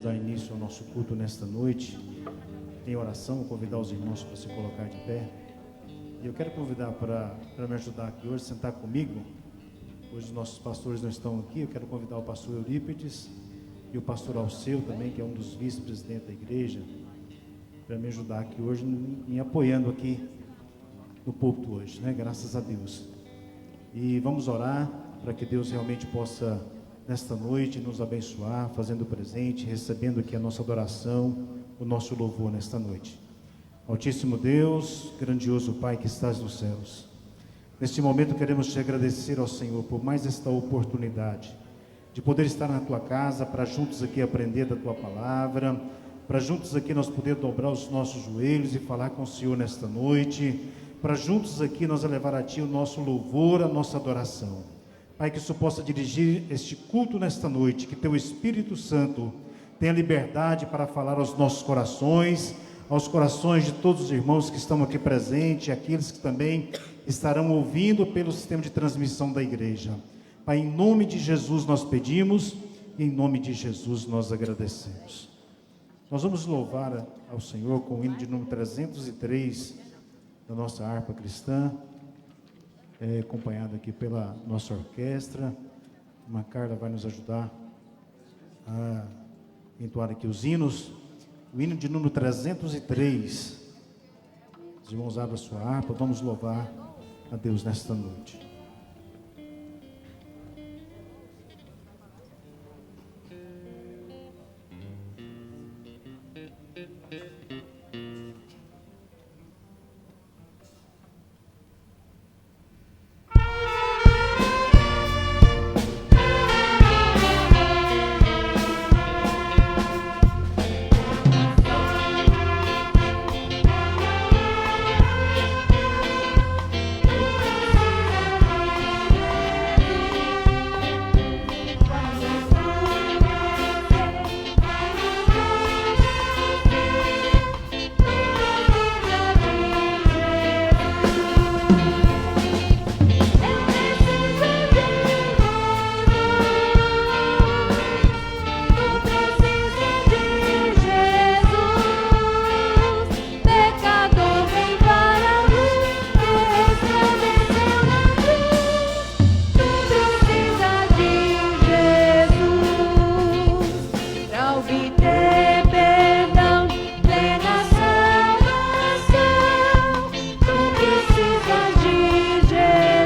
Dar início ao nosso culto nesta noite, em oração, convidar os irmãos para se colocar de pé. E eu quero convidar para me ajudar aqui hoje, sentar comigo. Hoje os nossos pastores não estão aqui, eu quero convidar o pastor Eurípides e o pastor Alceu também, que é um dos vice-presidentes da igreja, para me ajudar aqui hoje, me apoiando aqui no púlpito hoje, né? Graças a Deus. E vamos orar para que Deus realmente possa, nesta noite, nos abençoar, fazendo presente, recebendo aqui a nossa adoração, o nosso louvor nesta noite. Altíssimo Deus, grandioso Pai que estás nos céus, neste momento queremos te agradecer ao Senhor por mais esta oportunidade de poder estar na tua casa, para juntos aqui aprender da tua palavra, para juntos aqui nós poder dobrar os nossos joelhos e falar com o Senhor nesta noite, para juntos aqui nós elevar a ti o nosso louvor, a nossa adoração. Pai, que isso possa dirigir este culto nesta noite, que teu Espírito Santo tenha liberdade para falar aos nossos corações, aos corações de todos os irmãos que estão aqui presentes, aqueles que também estarão ouvindo pelo sistema de transmissão da igreja. Pai, em nome de Jesus nós pedimos, e em nome de Jesus nós agradecemos. Nós vamos louvar ao Senhor com o hino de número 303 da nossa harpa cristã, acompanhado aqui pela nossa orquestra. A Carla vai nos ajudar a entoar aqui os hinos. O hino de número 303. Os irmãos abram a sua harpa, vamos louvar a Deus nesta noite. Jesus.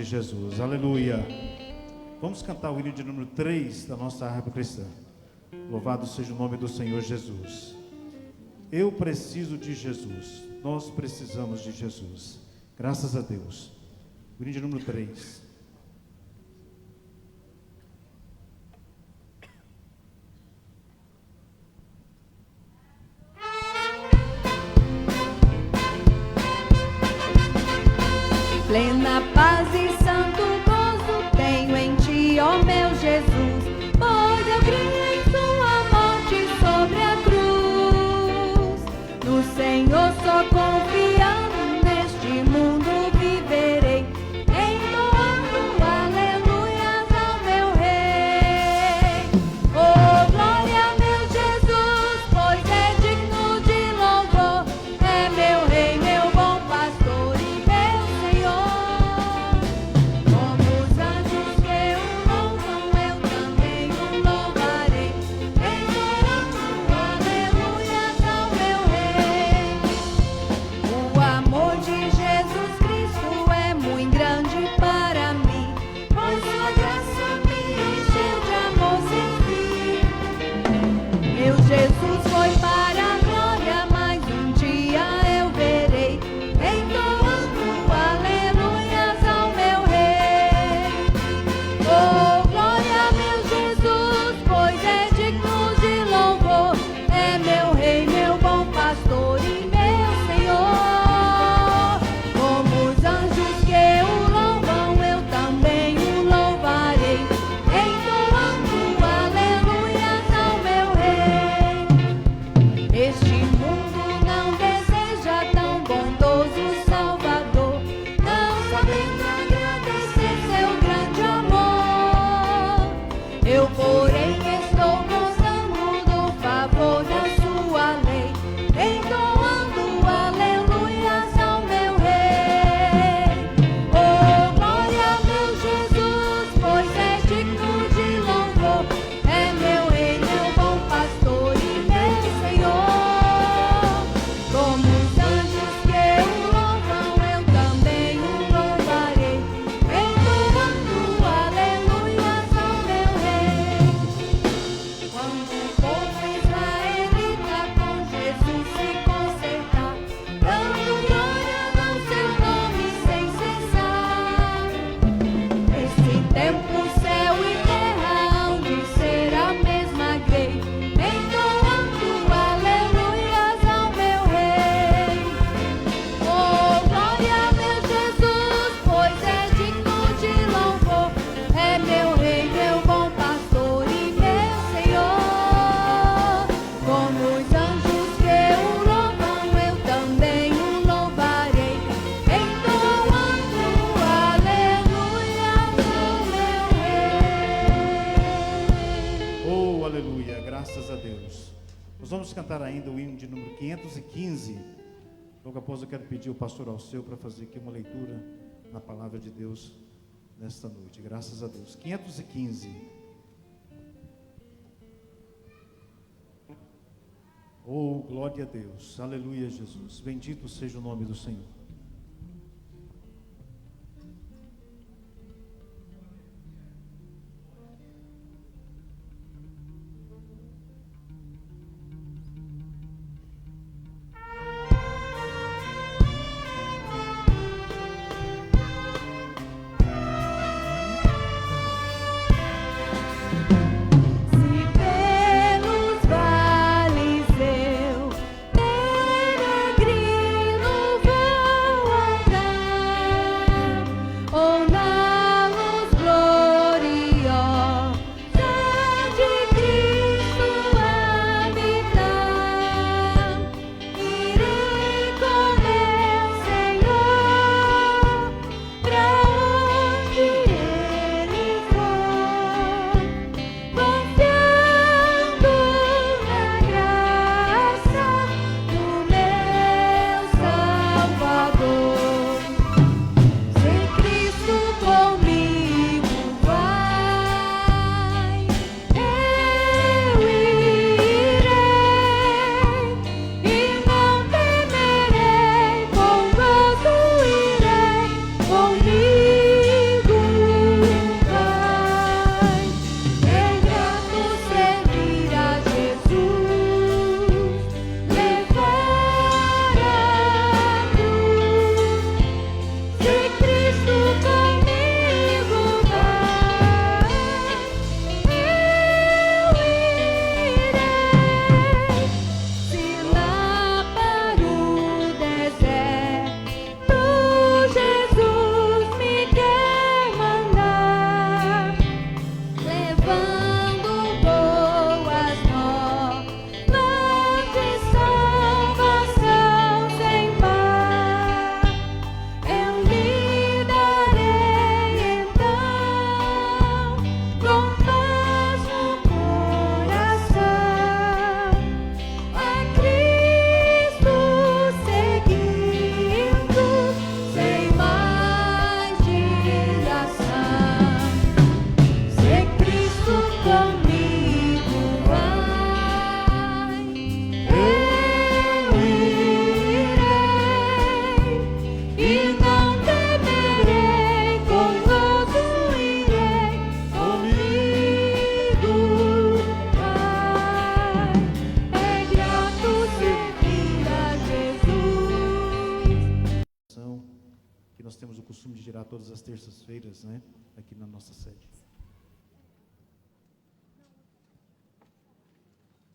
Jesus. Aleluia. Vamos cantar o hino de número 3 da nossa harpa cristã. Louvado seja o nome do Senhor Jesus. Eu preciso de Jesus. Nós precisamos de Jesus. Graças a Deus. O hino de número 3. Plena paz e santo gozo tenho em ti, ó meu Jesus, pois eu criei em sua morte sobre a cruz. No Senhor só confiando, neste mundo viverei, entoando aleluias ao meu Rei. Oh, glória a meu Jesus, pois é digno de louvor, é meu Rei, meu bom pastor e meu Senhor. Como os anjos que o louvam, eu também o louvarei, entoando aleluias ao meu Rei. O amor de Jesus Cristo é muito grande para mim, pois sua graça me encheu de amor sem fim. Meu Jesus foi para a glória, mas um dia eu verei, entoando aleluias ao meu Rei. Oh, glória a meu Jesus, pois é digno de louvor, é meu Rei, meu bom pastor e meu Senhor. Como os anjos que o louvam, eu também o louvarei, entoando aleluias ao meu Rei. Este mundo não deseja tão bondoso Salvador, não sabendo agradecer seu grande amor. Eu, porém, estou gozando do favor da sua lei, entoando aleluias ao meu Rei. Oh, glória a meu Jesus, pois é digno de louvor, é meu Rei, meu bom pastor e meu Senhor. Como os anjos que o louvam, eu também o louvarei, entoando aleluias ao meu Rei. Quando o povo israelita com Jesus se consertar, dando glórias ao seu nome sem cessar, esse tempo, céu e terra hão de ser a mesma grei, entoando aleluias ao meu Rei. Oh, glória a meu Jesus, pois é digno de louvor, é meu Rei, meu bom pastor e meu Senhor. Como os anjos que o louvam, eu também o louvarei, entoando aleluias ao meu Rei. Oh, aleluia, graças a Deus. Nós vamos cantar ainda o hino de número 515. Logo após eu quero pedir ao pastor Alceu para fazer aqui uma leitura na palavra de Deus nesta noite. Graças a Deus. 515. Oh, glória a Deus. Aleluia, Jesus. Bendito seja o nome do Senhor. Se pelos vales eu peregrino vou, segundas-feiras, né, aqui na nossa sede.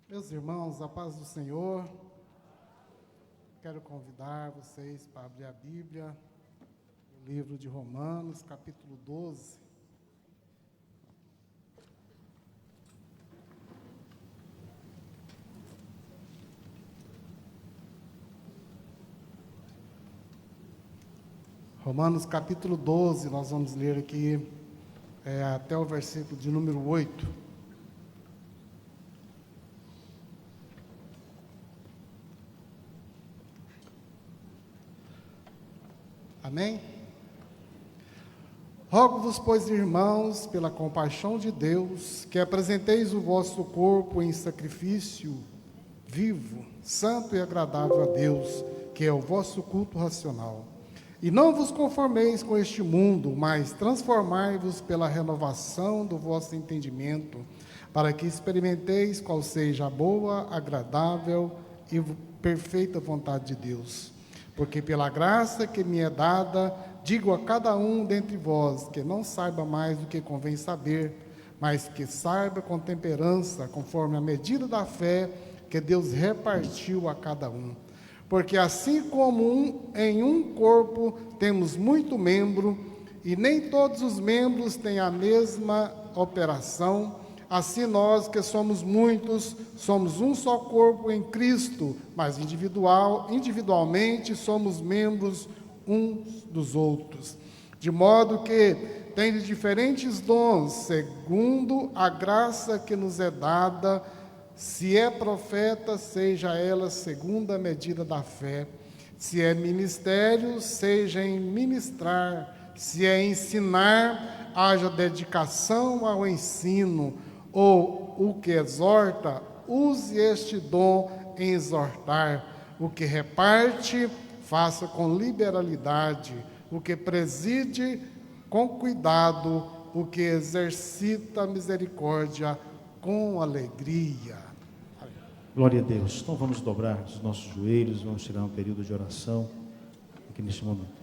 Meus irmãos, a paz do Senhor. Quero convidar vocês para abrir a Bíblia, o livro de Romanos, capítulo 12. Romanos, capítulo 12, nós vamos ler aqui até o versículo de número 8. Amém? Rogo-vos, pois, irmãos, pela compaixão de Deus, que apresenteis o vosso corpo em sacrifício vivo, santo e agradável a Deus, que é o vosso culto racional. E não vos conformeis com este mundo, mas transformai-vos pela renovação do vosso entendimento, para que experimenteis qual seja a boa, agradável e perfeita vontade de Deus. Porque pela graça que me é dada, digo a cada um dentre vós, que não saiba mais do que convém saber, mas que saiba com temperança, conforme a medida da fé que Deus repartiu a cada um. Porque assim como em um corpo temos muito membro, e nem todos os membros têm a mesma operação, assim nós que somos muitos, somos um só corpo em Cristo, mas individualmente somos membros uns dos outros. De modo que tem diferentes dons, segundo a graça que nos é dada. Se é profeta, seja ela segundo a medida da fé. Se é ministério, seja em ministrar. Se é ensinar, haja dedicação ao ensino. Ou o que exorta, use este dom em exortar. O que reparte, faça com liberalidade. O que preside, com cuidado. O que exercita a misericórdia, com alegria. Glória a Deus. Então vamos dobrar os nossos joelhos, vamos tirar um período de oração aqui neste momento.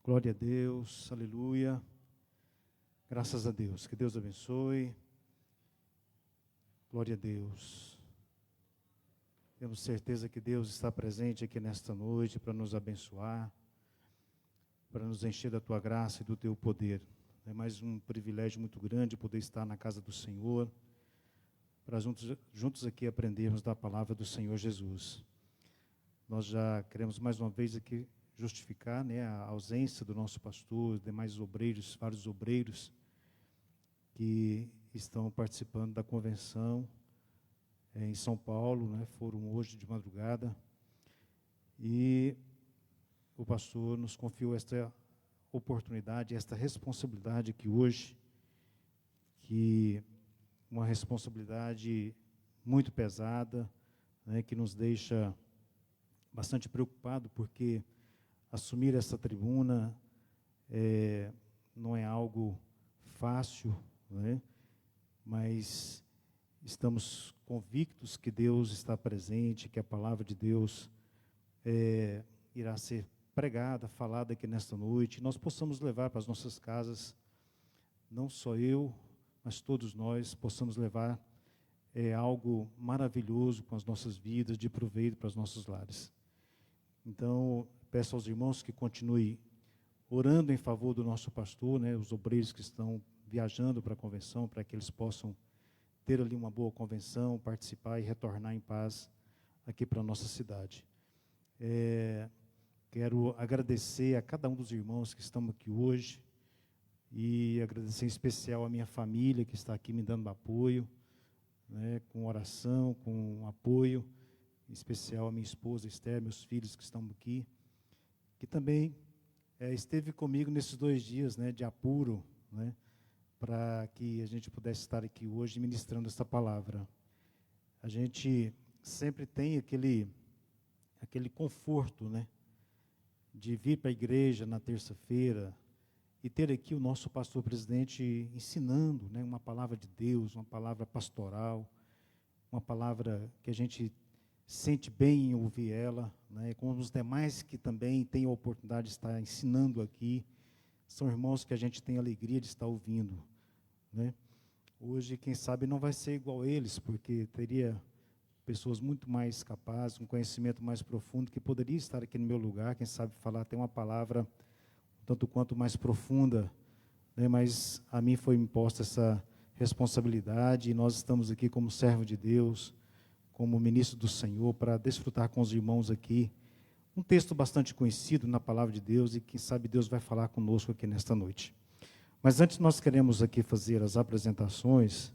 Glória a Deus, aleluia. Graças a Deus, que Deus abençoe. Glória a Deus. Temos certeza que Deus está presente aqui nesta noite para nos abençoar, para nos encher da tua graça e do teu poder. É mais um privilégio muito grande poder estar na casa do Senhor, para juntos aqui aprendermos da palavra do Senhor Jesus. Nós já queremos mais uma vez aqui justificar, né, a ausência do nosso pastor, demais obreiros, vários obreiros que estão participando da convenção em São Paulo, né, foram hoje de madrugada, e o pastor nos confiou esta oportunidade, esta responsabilidade que hoje, que uma responsabilidade muito pesada, né, que nos deixa bastante preocupado, porque assumir essa tribuna não é algo fácil, né? Mas estamos convictos que Deus está presente, que a palavra de Deus irá ser pregada, falada aqui nesta noite, nós possamos levar para as nossas casas, não só eu, mas todos nós, possamos levar algo maravilhoso com as nossas vidas, de proveito para os nossos lares. Então, peço aos irmãos que continuem orando em favor do nosso pastor, né, os obreiros que estão viajando para a convenção, para que eles possam ter ali uma boa convenção, participar e retornar em paz aqui para a nossa cidade. Quero agradecer a cada um dos irmãos que estão aqui hoje e agradecer em especial a minha família que está aqui me dando apoio, né, com oração, com apoio, em especial a minha esposa Esther, meus filhos que estão aqui, que também esteve comigo nesses 2 dias, né, de apuro, né, para que a gente pudesse estar aqui hoje ministrando esta palavra. A gente sempre tem aquele conforto, né, de vir para a igreja na terça-feira e ter aqui o nosso pastor presidente ensinando, né, uma palavra de Deus, uma palavra pastoral, uma palavra que a gente sente bem em ouvir ela, né, como os demais que também têm a oportunidade de estar ensinando aqui, são irmãos que a gente tem alegria de estar ouvindo, né. Hoje, quem sabe, não vai ser igual a eles, porque teria pessoas muito mais capazes, com conhecimento mais profundo, que poderia estar aqui no meu lugar, quem sabe falar até uma palavra tanto quanto mais profunda, né, mas a mim foi imposta essa responsabilidade, e nós estamos aqui como servo de Deus, como ministro do Senhor, para desfrutar com os irmãos aqui, um texto bastante conhecido na palavra de Deus, e quem sabe Deus vai falar conosco aqui nesta noite. Mas antes nós queremos aqui fazer as apresentações,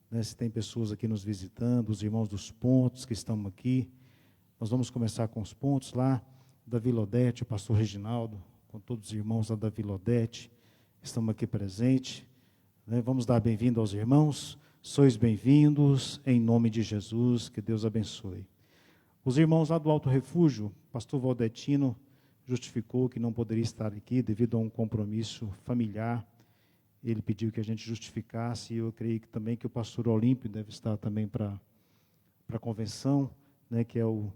né, se tem pessoas aqui nos visitando, os irmãos dos pontos que estão aqui, nós vamos começar com os pontos lá, da Vila Odete, o pastor Reginaldo, com todos os irmãos lá da Vila Odete, estamos aqui presentes, né, vamos dar bem-vindo aos irmãos, sois bem-vindos, em nome de Jesus, que Deus abençoe. Os irmãos lá do Alto Refúgio, pastor Valdetino justificou que não poderia estar aqui devido a um compromisso familiar, ele pediu que a gente justificasse, e eu creio que também que o pastor Olímpio deve estar também para a convenção, né, que é o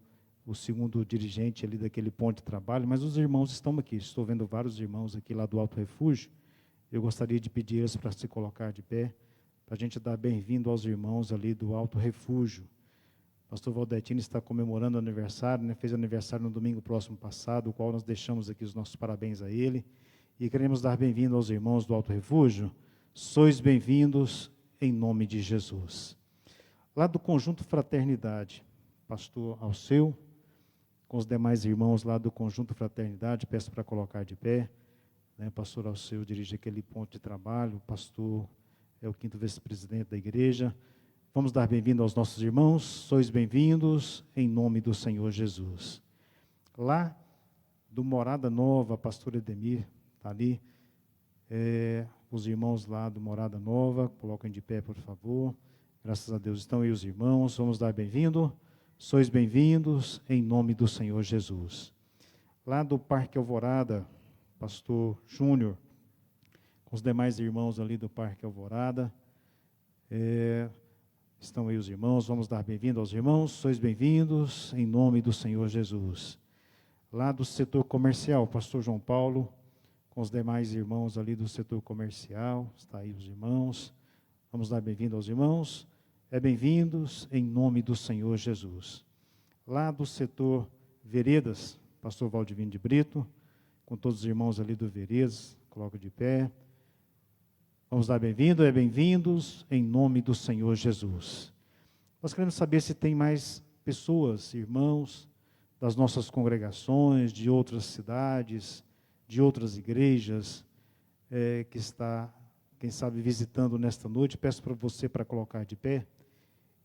segundo dirigente ali daquele ponto de trabalho, mas os irmãos estão aqui, estou vendo vários irmãos aqui lá do Alto Refúgio, eu gostaria de pedir eles para se colocar de pé, para a gente dar bem-vindo aos irmãos ali do Alto Refúgio. O pastor Valdetino está comemorando o aniversário, né, fez aniversário no domingo próximo passado, o qual nós deixamos aqui os nossos parabéns a ele, e queremos dar bem-vindo aos irmãos do Alto Refúgio. Sois bem-vindos em nome de Jesus. Lá do Conjunto Fraternidade, pastor Alceu, com os demais irmãos lá do Conjunto Fraternidade, peço para colocar de pé, né, pastor Alceu dirige aquele ponto de trabalho, o pastor é o 5º vice-presidente da igreja. Vamos dar bem-vindo aos nossos irmãos, sois bem-vindos em nome do Senhor Jesus. Lá do Morada Nova, pastor Edemir, está ali, os irmãos lá do Morada Nova, coloquem de pé, por favor. Graças a Deus estão aí os irmãos, vamos dar bem-vindo. Sois bem-vindos em nome do Senhor Jesus. Lá do Parque Alvorada, pastor Júnior, com os demais irmãos ali do Parque Alvorada, estão aí os irmãos, vamos dar bem-vindo aos irmãos, sois bem-vindos em nome do Senhor Jesus. Lá do setor comercial, pastor João Paulo, com os demais irmãos ali do setor comercial. Está aí os irmãos. Vamos dar bem-vindo aos irmãos. Bem-vindos em nome do Senhor Jesus. Lá do setor Veredas, pastor Valdivino de Brito, com todos os irmãos ali do Veredas, coloca de pé. Vamos dar bem-vindos em nome do Senhor Jesus. Nós queremos saber se tem mais pessoas, irmãos, das nossas congregações, de outras cidades, de outras igrejas, que está, quem sabe, visitando nesta noite. Peço para você para colocar de pé,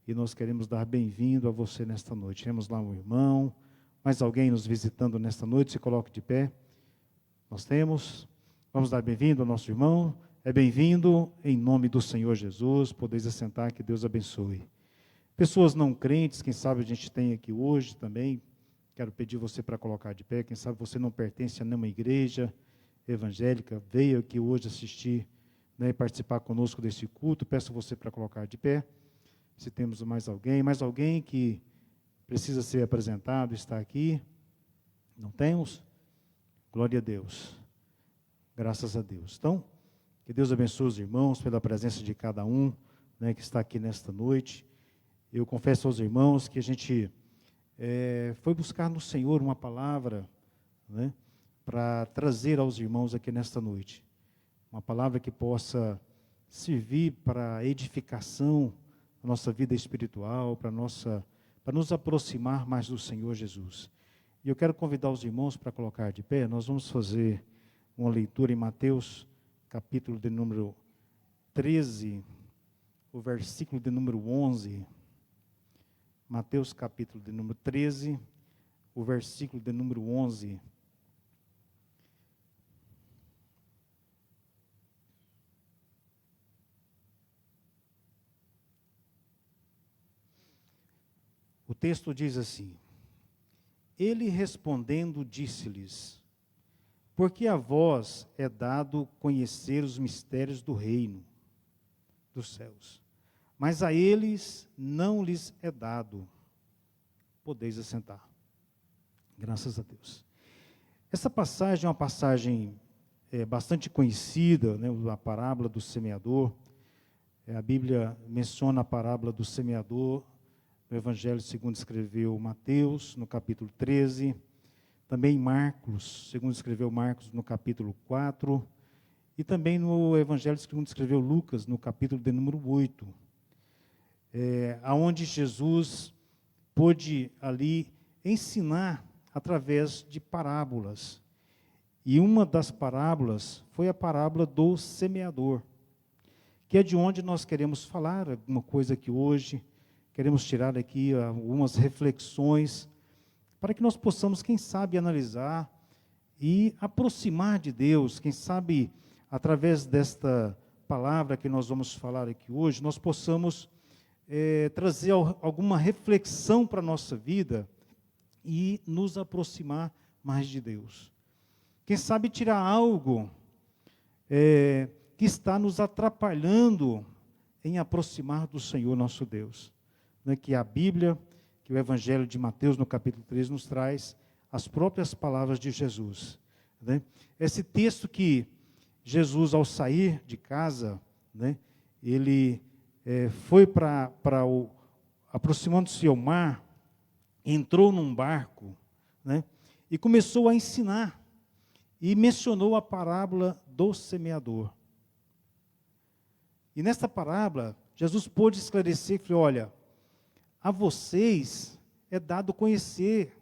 e nós queremos dar bem-vindo a você nesta noite. Temos lá um irmão, mais alguém nos visitando nesta noite, se coloque de pé. Nós temos. Vamos dar bem-vindo ao nosso irmão. Bem-vindo em nome do Senhor Jesus. Podeis assentar, que Deus abençoe. Pessoas não crentes, quem sabe a gente tem aqui hoje também. Quero pedir você para colocar de pé. Quem sabe você não pertence a nenhuma igreja evangélica, veio aqui hoje assistir, e participar conosco desse culto. Peço você para colocar de pé. Se temos mais alguém que precisa ser apresentado, está aqui. Não temos? Glória a Deus. Graças a Deus. Então, que Deus abençoe os irmãos pela presença de cada um, que está aqui nesta noite. Eu confesso aos irmãos que a gente foi buscar no Senhor uma palavra, para trazer aos irmãos aqui nesta noite. Uma palavra que possa servir para a edificação da nossa vida espiritual, para nos aproximar mais do Senhor Jesus. E eu quero convidar os irmãos para colocar de pé. Nós vamos fazer uma leitura em Mateus, capítulo de número 13, o versículo de número 11. Mateus, capítulo de número 13, o versículo de número 11. O texto diz assim: Ele respondendo disse-lhes: Porque a vós é dado conhecer os mistérios do reino dos céus, mas a eles não lhes é dado. Podeis assentar. Graças a Deus. Essa passagem é uma passagem bastante conhecida, a parábola do semeador. A Bíblia menciona a parábola do semeador no Evangelho segundo escreveu Mateus, no capítulo 13. Também Marcos, segundo escreveu Marcos, no capítulo 4. E também no Evangelho segundo escreveu Lucas, no capítulo de número 8. Onde Jesus pôde ali ensinar através de parábolas. E uma das parábolas foi a parábola do semeador, que é de onde nós queremos falar alguma coisa aqui hoje. Queremos tirar aqui algumas reflexões, para que nós possamos, quem sabe, analisar e aproximar de Deus. Quem sabe, através desta palavra que nós vamos falar aqui hoje, nós possamos trazer alguma reflexão para a nossa vida e nos aproximar mais de Deus. Quem sabe tirar algo que está nos atrapalhando em aproximar do Senhor nosso Deus. Que a Bíblia, que o Evangelho de Mateus, no capítulo 3, nos traz as próprias palavras de Jesus. Esse texto que Jesus, ao sair de casa, ele foi aproximando-se ao mar, entrou num barco, e começou a ensinar, e mencionou a parábola do semeador. E nesta parábola, Jesus pôde esclarecer e falou: olha, a vocês é dado conhecer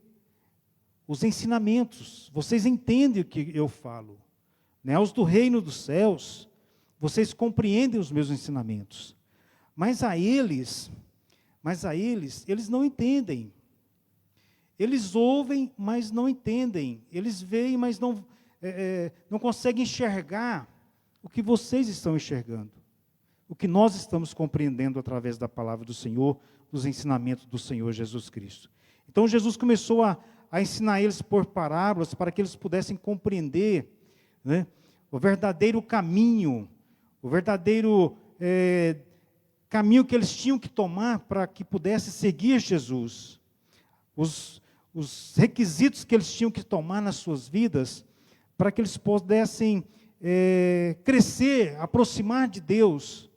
os ensinamentos, vocês entendem o que eu falo. Aos do reino dos céus, vocês compreendem os meus ensinamentos. Mas a eles, eles não entendem. Eles ouvem, mas não entendem. Eles veem, mas não conseguem enxergar o que vocês estão enxergando. O que nós estamos compreendendo através da palavra do Senhor, dos ensinamentos do Senhor Jesus Cristo. Então Jesus começou a ensinar eles por parábolas, para que eles pudessem compreender o verdadeiro caminho, o verdadeiro caminho que eles tinham que tomar para que pudessem seguir Jesus. Os requisitos que eles tinham que tomar nas suas vidas para que eles pudessem crescer, aproximar de Deus,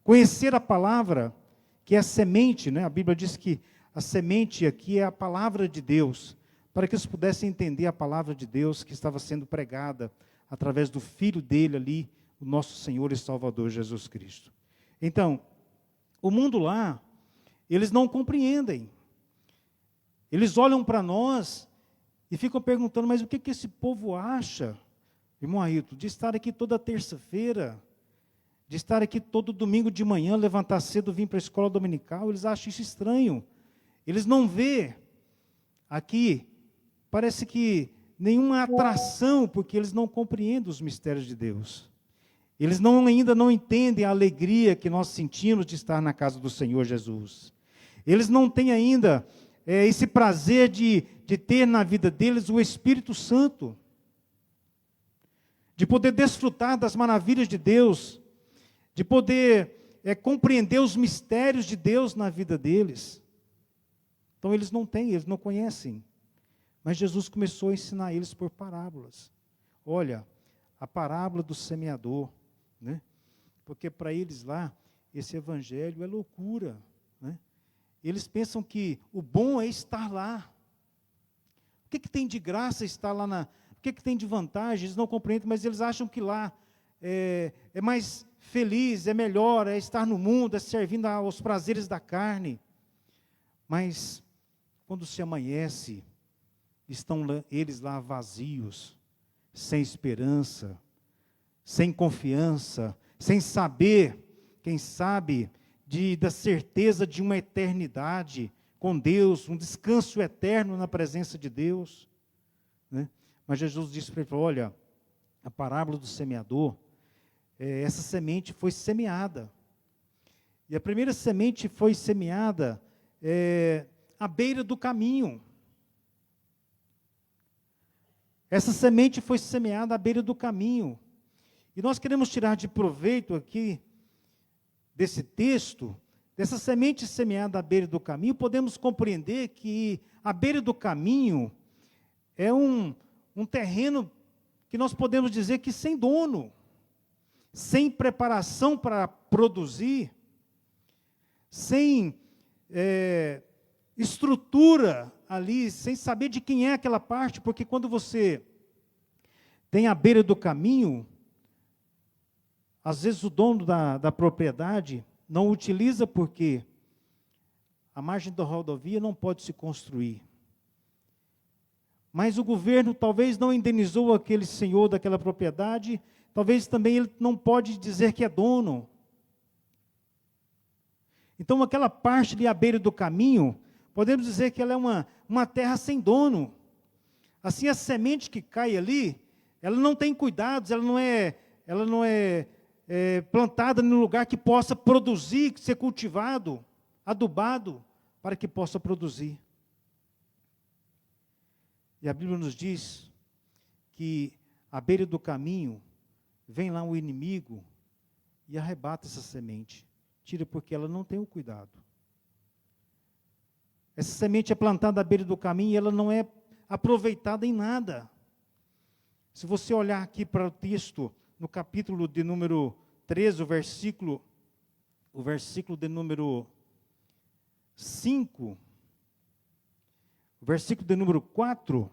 conhecer a palavra, que é a semente, né? A Bíblia diz que a semente aqui é a palavra de Deus, para que eles pudessem entender a palavra de Deus que estava sendo pregada através do Filho dele ali, o nosso Senhor e Salvador Jesus Cristo. Então, o mundo lá, eles não compreendem. Eles olham para nós e ficam perguntando, mas o que esse povo acha, irmão Ailton, de estar aqui toda terça-feira, de estar aqui todo domingo de manhã, levantar cedo, vir para a escola dominical? Eles acham isso estranho. Eles não vê aqui, parece que nenhuma atração, porque eles não compreendem os mistérios de Deus. Eles ainda não entendem a alegria que nós sentimos de estar na casa do Senhor Jesus. Eles não têm ainda esse prazer de ter na vida deles o Espírito Santo, de poder desfrutar das maravilhas de Deus, de poder compreender os mistérios de Deus na vida deles. Então eles não têm, eles não conhecem. Mas Jesus começou a ensinar eles por parábolas. Olha, a parábola do semeador, né? Porque para eles lá, esse evangelho é loucura, né? Eles pensam que o bom é estar lá. O que tem de graça estar lá o que tem de vantagem? Eles não compreendem, mas eles acham que lá é mais feliz, é melhor, é estar no mundo, é servindo aos prazeres da carne. Mas, quando se amanhece, estão eles lá vazios, sem esperança, sem confiança, sem saber, quem sabe, da certeza de uma eternidade com Deus, um descanso eterno na presença de Deus, né? Mas Jesus disse para ele, olha, a parábola do semeador, essa semente foi semeada. E a primeira semente foi semeada à beira do caminho. Essa semente foi semeada à beira do caminho. E nós queremos tirar de proveito aqui, desse texto, dessa semente semeada à beira do caminho, podemos compreender que a beira do caminho é um terreno que nós podemos dizer que sem dono, sem preparação para produzir, sem estrutura ali, sem saber de quem é aquela parte, porque quando você tem a beira do caminho, às vezes o dono da propriedade não utiliza porque a margem da rodovia não pode se construir. Mas o governo talvez não indenizou aquele senhor daquela propriedade, talvez também ele não pode dizer que é dono. Então aquela parte ali à beira do caminho, podemos dizer que ela é uma terra sem dono. Assim a semente que cai ali, ela não tem cuidados, ela não é plantada num lugar que possa produzir, ser cultivado, adubado, para que possa produzir. E a Bíblia nos diz que à beira do caminho, vem lá um inimigo e arrebata essa semente. Tira porque ela não tem o cuidado. Essa semente é plantada à beira do caminho e ela não é aproveitada em nada. Se você olhar aqui para o texto, no capítulo de número 13, o versículo de número 5, o versículo de número 4,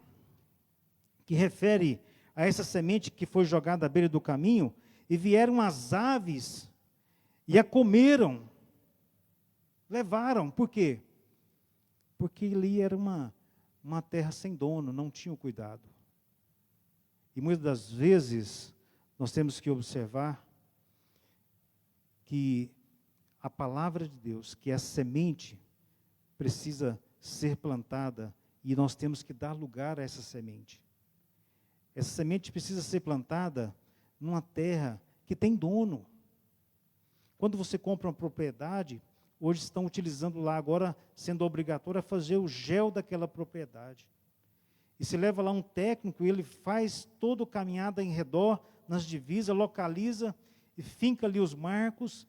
que refere a essa semente que foi jogada à beira do caminho, e vieram as aves e a comeram, levaram. Por quê? Porque ali era uma terra sem dono, não tinha cuidado. E muitas das vezes nós temos que observar que a palavra de Deus, que é a semente, precisa ser plantada e nós temos que dar lugar a essa semente. Essa semente precisa ser plantada numa terra que tem dono. Quando você compra uma propriedade, hoje estão utilizando lá agora, sendo obrigatório a fazer o gel daquela propriedade. E se leva lá um técnico, ele faz toda a caminhada em redor, nas divisas, localiza e finca ali os marcos,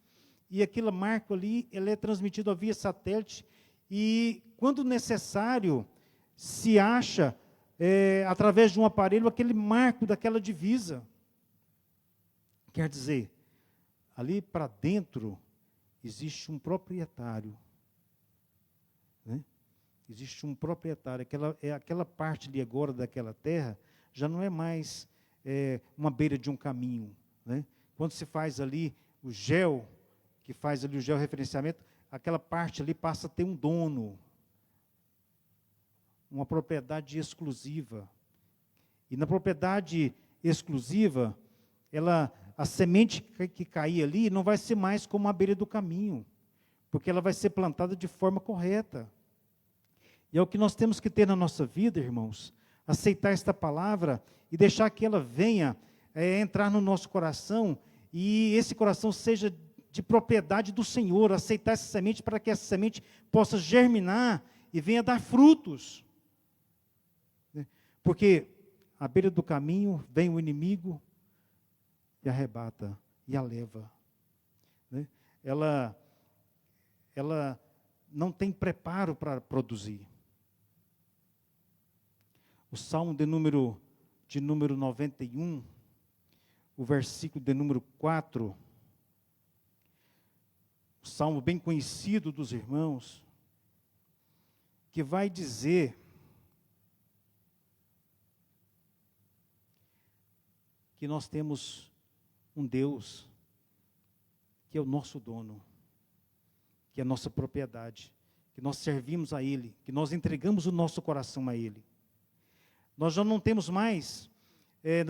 e aquele marco ali, ele é transmitido via satélite, e quando necessário, se acha através de um aparelho, aquele marco daquela divisa. Quer dizer, ali para dentro existe um proprietário. Né? Existe um proprietário. Aquela parte ali agora daquela terra já não é mais uma beira de um caminho. Né? Quando se faz ali o gel, que faz ali o georreferenciamento, aquela parte ali passa a ter um dono, uma propriedade exclusiva. E na propriedade exclusiva, a semente que cair ali não vai ser mais como a beira do caminho, porque ela vai ser plantada de forma correta. E é o que nós temos que ter na nossa vida, irmãos, aceitar esta palavra e deixar que ela venha entrar no nosso coração, e esse coração seja de propriedade do Senhor, aceitar essa semente para que essa semente possa germinar e venha dar frutos. Porque à beira do caminho vem o inimigo e arrebata, e a leva. Né? Ela não tem preparo para produzir. O Salmo de número 91, o versículo de número 4, o salmo bem conhecido dos irmãos, que vai dizer que nós temos um Deus que é o nosso dono, que é a nossa propriedade, que nós servimos a Ele, que nós entregamos o nosso coração a Ele. Nós já não temos mais,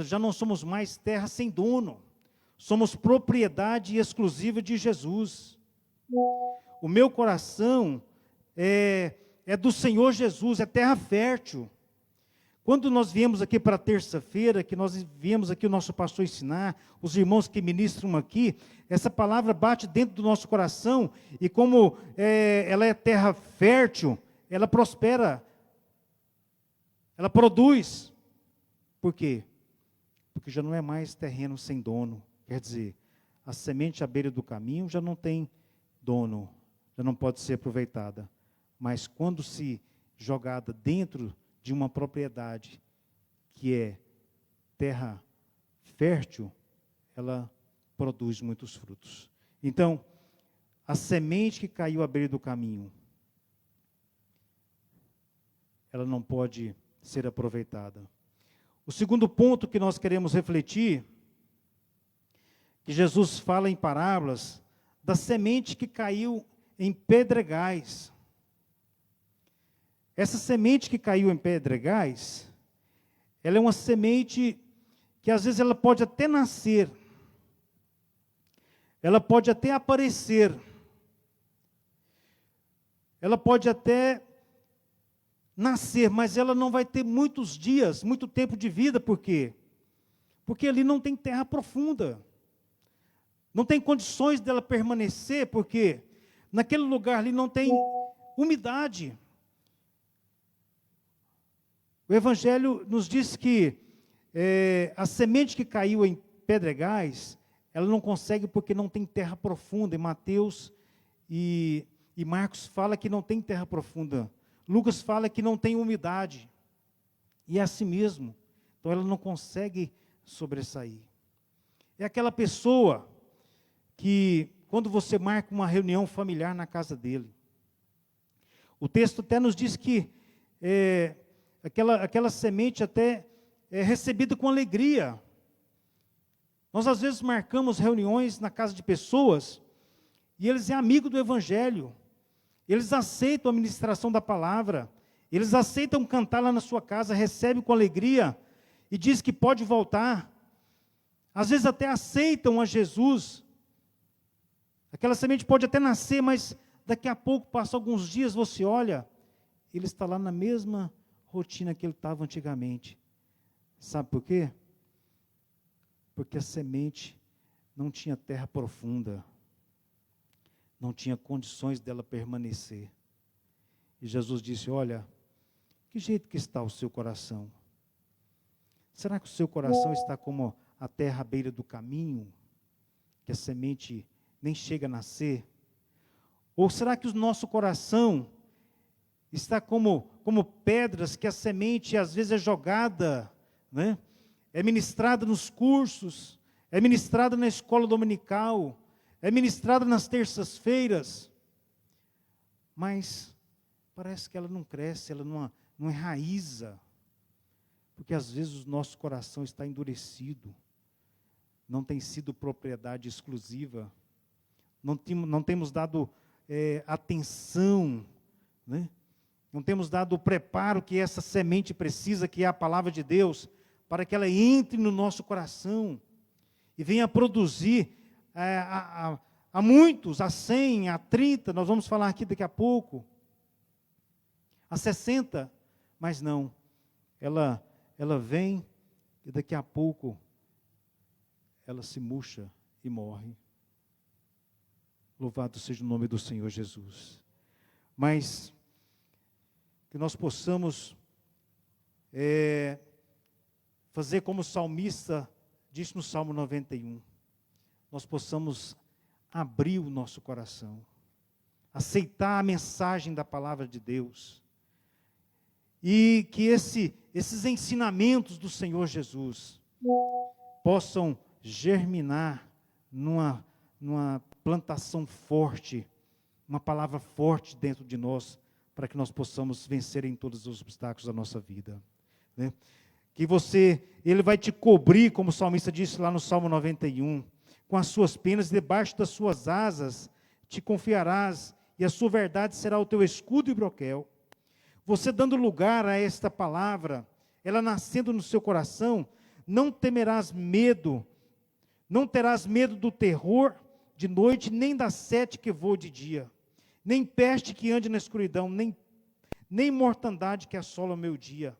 já não somos mais terra sem dono, somos propriedade exclusiva de Jesus. O meu coração é do Senhor Jesus, é terra fértil. Quando nós viemos aqui para a terça-feira, que nós viemos aqui o nosso pastor ensinar, os irmãos que ministram aqui, essa palavra bate dentro do nosso coração, e como ela é terra fértil, ela prospera, ela produz. Por quê? Porque já não é mais terreno sem dono. Quer dizer, a semente à beira do caminho já não tem dono, já não pode ser aproveitada. Mas quando se jogada dentro de uma propriedade que é terra fértil, ela produz muitos frutos. Então, a semente que caiu à beira do caminho, ela não pode ser aproveitada. O segundo ponto que nós queremos refletir, que Jesus fala em parábolas, da semente que caiu em pedregais. Essa semente que caiu em pedregais, ela é uma semente que às vezes ela pode até nascer, ela pode até aparecer, ela pode até nascer, mas ela não vai ter muitos dias, muito tempo de vida. Por quê? Porque ali não tem terra profunda, não tem condições dela permanecer, porque naquele lugar ali não tem umidade. O Evangelho nos diz que a semente que caiu em pedregais, ela não consegue porque não tem terra profunda. Em Mateus e Marcos fala que não tem terra profunda. Lucas fala que não tem umidade. E é assim mesmo. Então ela não consegue sobressair. É aquela pessoa que, quando você marca uma reunião familiar na casa dele, o texto até nos diz que aquela semente até é recebida com alegria. Nós às vezes marcamos reuniões na casa de pessoas e eles é amigo do Evangelho, eles aceitam a ministração da palavra, eles aceitam cantar lá na sua casa, recebem com alegria e diz que pode voltar. Às vezes até aceitam a Jesus. Aquela semente pode até nascer, mas daqui a pouco, passa alguns dias, você olha, ele está lá na mesma rotina que ele estava antigamente. Sabe por quê? Porque a semente não tinha terra profunda, não tinha condições dela permanecer. E Jesus disse: olha, que jeito que está o seu coração? Será que o seu coração está como a terra à beira do caminho, que a semente nem chega a nascer? Ou será que o nosso coração está como como pedras que a semente às vezes é jogada, né? É ministrada nos cursos, é ministrada na escola dominical, é ministrada nas terças-feiras, mas parece que ela não cresce, ela não enraiza, porque às vezes o nosso coração está endurecido, não tem sido propriedade exclusiva, não temos dado atenção, né? Não temos dado o preparo que essa semente precisa, que é a palavra de Deus, para que ela entre no nosso coração e venha produzir a muitos, a 100, a 30, nós vamos falar aqui daqui a pouco, a 60, mas não, ela vem e daqui a pouco ela se murcha e morre. Louvado seja o nome do Senhor Jesus. Mas que nós possamos fazer como o salmista disse no Salmo 91, nós possamos abrir o nosso coração, aceitar a mensagem da palavra de Deus, e que esses ensinamentos do Senhor Jesus possam germinar numa plantação forte, uma palavra forte dentro de nós, para que nós possamos vencer em todos os obstáculos da nossa vida, né? Que Ele vai te cobrir, como o salmista disse lá no Salmo 91, com as suas penas, debaixo das suas asas te confiarás, e a sua verdade será o teu escudo e broquel. Você dando lugar a esta palavra, ela nascendo no seu coração, não temerás medo, não terás medo do terror de noite, nem da sete que voa de dia, nem peste que ande na escuridão, nem mortandade que assola o meu dia.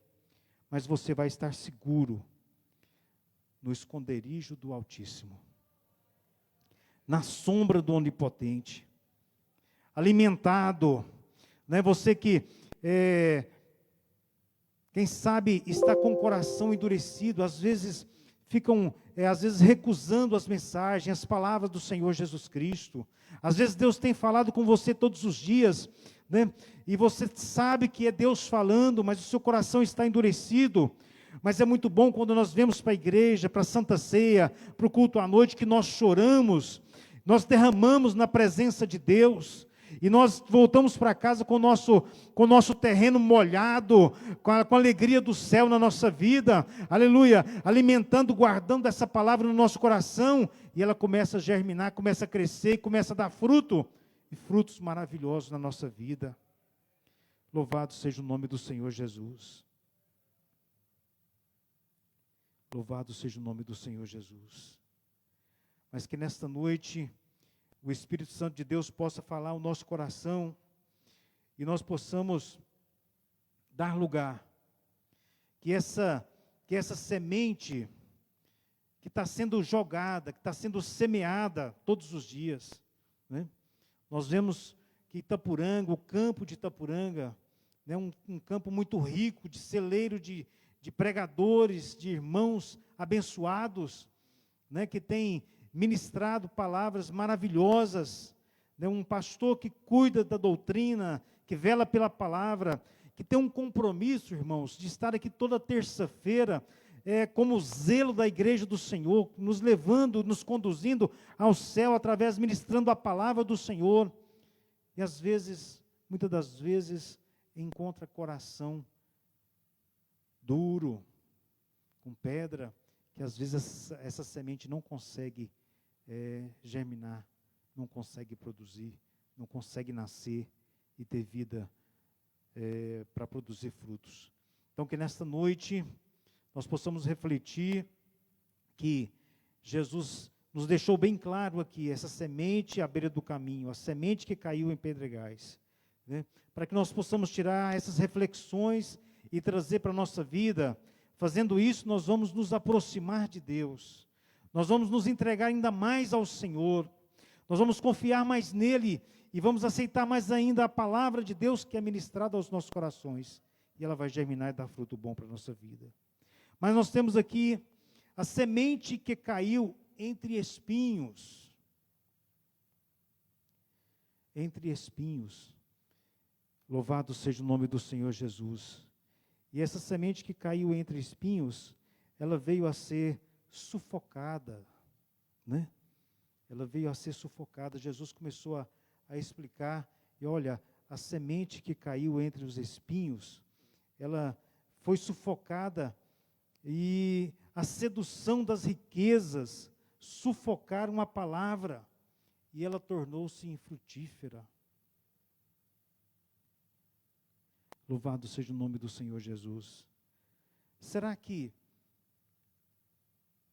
Mas você vai estar seguro no esconderijo do Altíssimo, na sombra do Onipotente, alimentado, né? Você que, quem sabe, está com o coração endurecido, às vezes ficam, recusando as mensagens, as palavras do Senhor Jesus Cristo. Às vezes Deus tem falado com você todos os dias, né? E você sabe que é Deus falando, mas o seu coração está endurecido. Mas é muito bom quando nós vemos para a igreja, para a Santa Ceia, para o culto à noite, que nós choramos, nós derramamos na presença de Deus, e nós voltamos para casa com o nosso terreno molhado, com a alegria do céu na nossa vida, aleluia, alimentando, guardando essa palavra no nosso coração, e ela começa a germinar, começa a crescer, começa a dar fruto, e frutos maravilhosos na nossa vida. Louvado seja o nome do Senhor Jesus. Louvado seja o nome do Senhor Jesus. Mas que nesta noite o Espírito Santo de Deus possa falar ao nosso coração e nós possamos dar lugar, que essa semente que está sendo jogada, que está sendo semeada todos os dias, né? Nós vemos que Itapuranga, o campo de Itapuranga, né, um campo muito rico, de celeiro de pregadores, de irmãos abençoados, né, que tem ministrado palavras maravilhosas, né, um pastor que cuida da doutrina, que vela pela palavra, que tem um compromisso, irmãos, de estar aqui toda terça-feira, como zelo da igreja do Senhor, nos levando, nos conduzindo ao céu, através, ministrando a palavra do Senhor, e às vezes, muitas das vezes, encontra coração duro, com pedra, que às vezes essa semente não consegue germinar, não consegue produzir, não consegue nascer e ter vida para produzir frutos. Então, que nesta noite nós possamos refletir que Jesus nos deixou bem claro aqui, essa semente à beira do caminho, a semente que caiu em pedregais, né? Para que nós possamos tirar essas reflexões e trazer para a nossa vida. Fazendo isso, nós vamos nos aproximar de Deus, nós vamos nos entregar ainda mais ao Senhor, nós vamos confiar mais nele, e vamos aceitar mais ainda a palavra de Deus que é ministrada aos nossos corações, e ela vai germinar e dar fruto bom para a nossa vida. Mas nós temos aqui a semente que caiu entre espinhos. Entre espinhos. Louvado seja o nome do Senhor Jesus. E essa semente que caiu entre espinhos, ela veio a ser sufocada, né? Ela veio a ser sufocada. Jesus começou a explicar, e olha, a semente que caiu entre os espinhos, ela foi sufocada, e a sedução das riquezas sufocaram a palavra, e ela tornou-se infrutífera. Louvado seja o nome do Senhor Jesus. Será que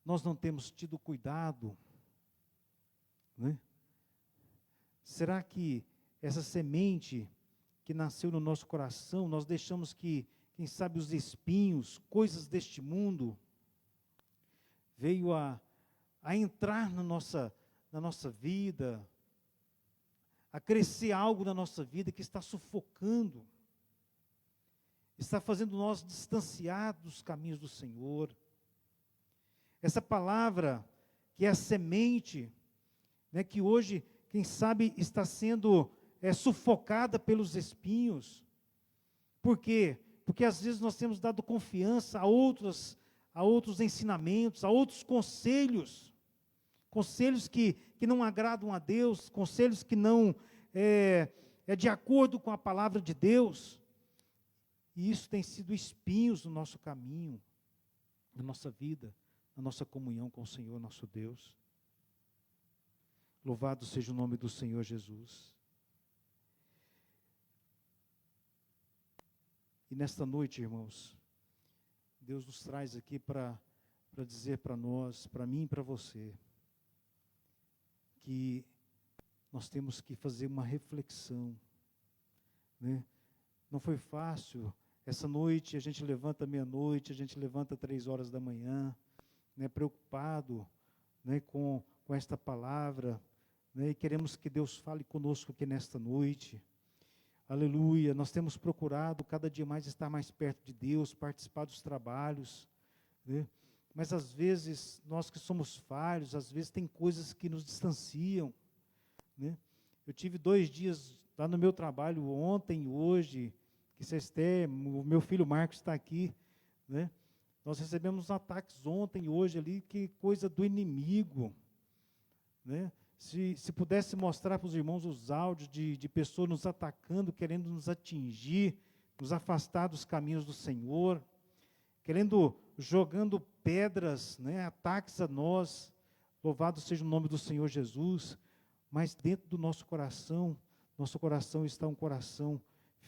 nós não temos tido cuidado, né? Será que essa semente que nasceu no nosso coração, nós deixamos que, quem sabe, os espinhos, coisas deste mundo, veio a entrar na nossa vida, a crescer algo na nossa vida que está sufocando, está fazendo nós distanciar dos caminhos do Senhor. Essa palavra, que é a semente, né, que hoje, quem sabe, está sendo sufocada pelos espinhos. Por quê? Porque às vezes nós temos dado confiança a outros ensinamentos, a outros conselhos que não agradam a Deus, conselhos que não é de acordo com a palavra de Deus. E isso tem sido espinhos no nosso caminho, na nossa vida, na nossa comunhão com o Senhor, nosso Deus. Louvado seja o nome do Senhor Jesus. E nesta noite, irmãos, Deus nos traz aqui para dizer para nós, para mim e para você, que nós temos que fazer uma reflexão, né? Não foi fácil. Essa noite a gente levanta meia-noite, a gente levanta 3 horas da manhã, né, preocupado, né, com esta palavra, né, e queremos que Deus fale conosco aqui nesta noite. Aleluia, nós temos procurado cada dia mais estar mais perto de Deus, participar dos trabalhos, né, mas às vezes, nós que somos falhos, às vezes tem coisas que nos distanciam, né. Eu tive 2 dias lá no meu trabalho, ontem e hoje, que vocês têm, o meu filho Marcos está aqui, né? Nós recebemos ataques ontem e hoje ali, que coisa do inimigo, né? Se pudesse mostrar para os irmãos os áudios de pessoas nos atacando, querendo nos atingir, nos afastar dos caminhos do Senhor, jogando pedras, né, ataques a nós, louvado seja o nome do Senhor Jesus, mas dentro do nosso coração está um coração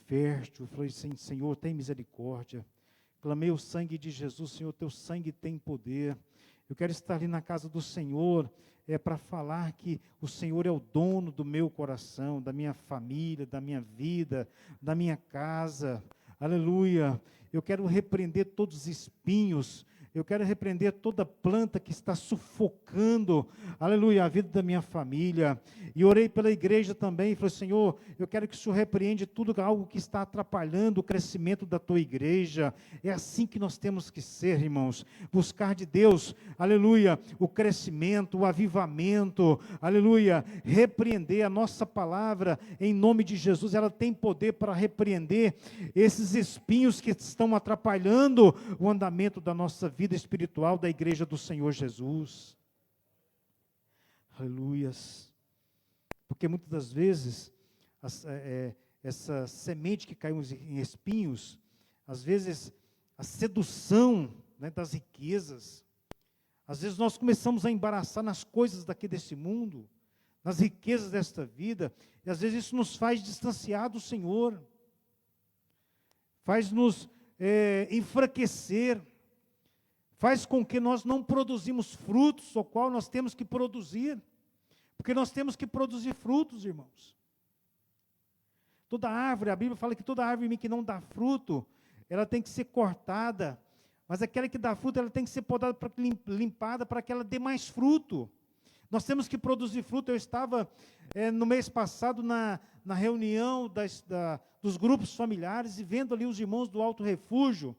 fértil. Eu falei assim: Senhor, tem misericórdia. Clamei o sangue de Jesus: Senhor, teu sangue tem poder. Eu quero estar ali na casa do Senhor, para falar que o Senhor é o dono do meu coração, da minha família, da minha vida, da minha casa. Aleluia. Eu quero repreender todos os espinhos. Eu quero repreender toda planta que está sufocando, aleluia, a vida da minha família. E orei pela igreja também, e falei: Senhor, eu quero que o Senhor repreende algo que está atrapalhando o crescimento da tua igreja. É assim que nós temos que ser, irmãos, buscar de Deus, aleluia, o crescimento, o avivamento, aleluia, repreender. A nossa palavra, em nome de Jesus, ela tem poder para repreender esses espinhos que estão atrapalhando o andamento da nossa vida espiritual, da igreja do Senhor Jesus. Aleluias. Porque muitas das vezes, essa semente que caiu em espinhos, às vezes a sedução, né, das riquezas, às vezes nós começamos a embaraçar nas coisas desse mundo, nas riquezas desta vida, e às vezes isso nos faz distanciar do Senhor, faz nos enfraquecer, faz com que nós não produzimos frutos, o qual nós temos que produzir, porque nós temos que produzir frutos, irmãos. Toda árvore, a Bíblia fala que toda árvore que não dá fruto, ela tem que ser cortada, mas aquela que dá fruto, ela tem que ser podada, limpada, para que ela dê mais fruto. Nós temos que produzir fruto. Eu estava no mês passado na reunião dos grupos familiares, e vendo ali os irmãos do Alto Refúgio,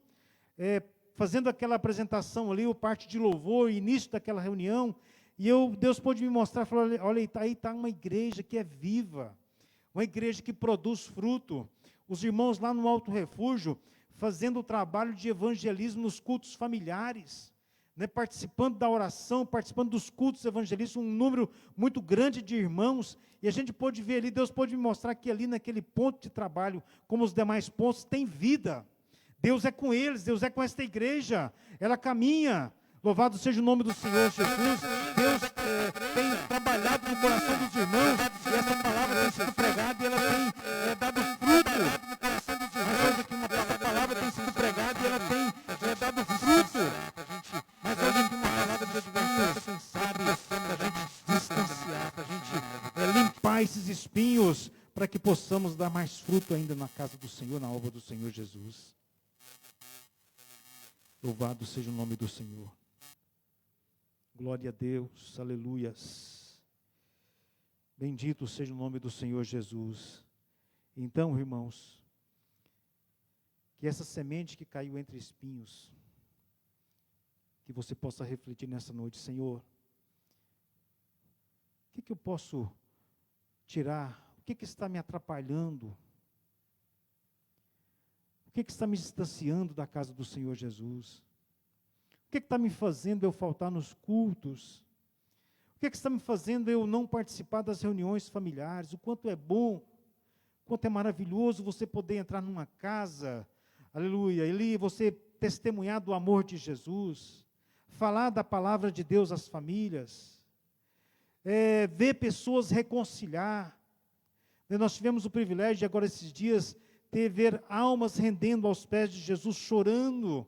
fazendo aquela apresentação ali, o parte de louvor, o início daquela reunião, e Deus pôde me mostrar, falou: olha, aí está uma igreja que é viva, uma igreja que produz fruto, os irmãos lá no Alto Refúgio, fazendo o trabalho de evangelismo nos cultos familiares, né, participando da oração, participando dos cultos evangelísticos, um número muito grande de irmãos, e a gente pôde ver ali, Deus pôde me mostrar que ali naquele ponto de trabalho, como os demais pontos, tem vida. Deus é com eles, Deus é com esta igreja, ela caminha. Louvado seja o nome do Senhor Jesus. Deus tem trabalhado no coração dos irmãos, e essa palavra tem sido pregada e ela tem dado fruto. Mas hoje aqui uma palavra tem sido pregada e ela tem dado fruto. Mas hoje aqui uma palavra de advertência, quem sabe, para a gente distanciar, para a gente limpar esses espinhos, para que possamos dar mais fruto ainda na casa do Senhor, na obra do Senhor Jesus. Louvado seja o nome do Senhor. Glória a Deus, aleluias. Bendito seja o nome do Senhor Jesus. Então, irmãos, que essa semente que caiu entre espinhos, que você possa refletir nessa noite, Senhor, o que eu posso tirar? O que está me atrapalhando? O que está me distanciando da casa do Senhor Jesus? O que está me fazendo eu faltar nos cultos? O que está me fazendo eu não participar das reuniões familiares? O quanto é bom, o quanto é maravilhoso você poder entrar numa casa, aleluia, ali você testemunhar do amor de Jesus, falar da palavra de Deus às famílias, ver pessoas reconciliar. Nós tivemos o privilégio de agora esses dias ver almas rendendo aos pés de Jesus, chorando.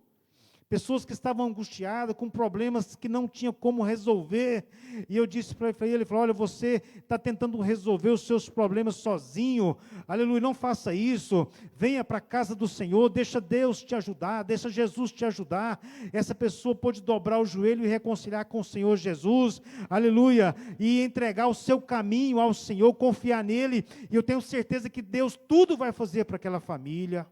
Pessoas que estavam angustiadas, com problemas que não tinham como resolver. E eu disse para ele, olha, você está tentando resolver os seus problemas sozinho. Aleluia, não faça isso. Venha para a casa do Senhor, deixa Deus te ajudar, deixa Jesus te ajudar. Essa pessoa pôde dobrar o joelho e reconciliar com o Senhor Jesus. Aleluia, e entregar o seu caminho ao Senhor, confiar nele. E eu tenho certeza que Deus tudo vai fazer para aquela família.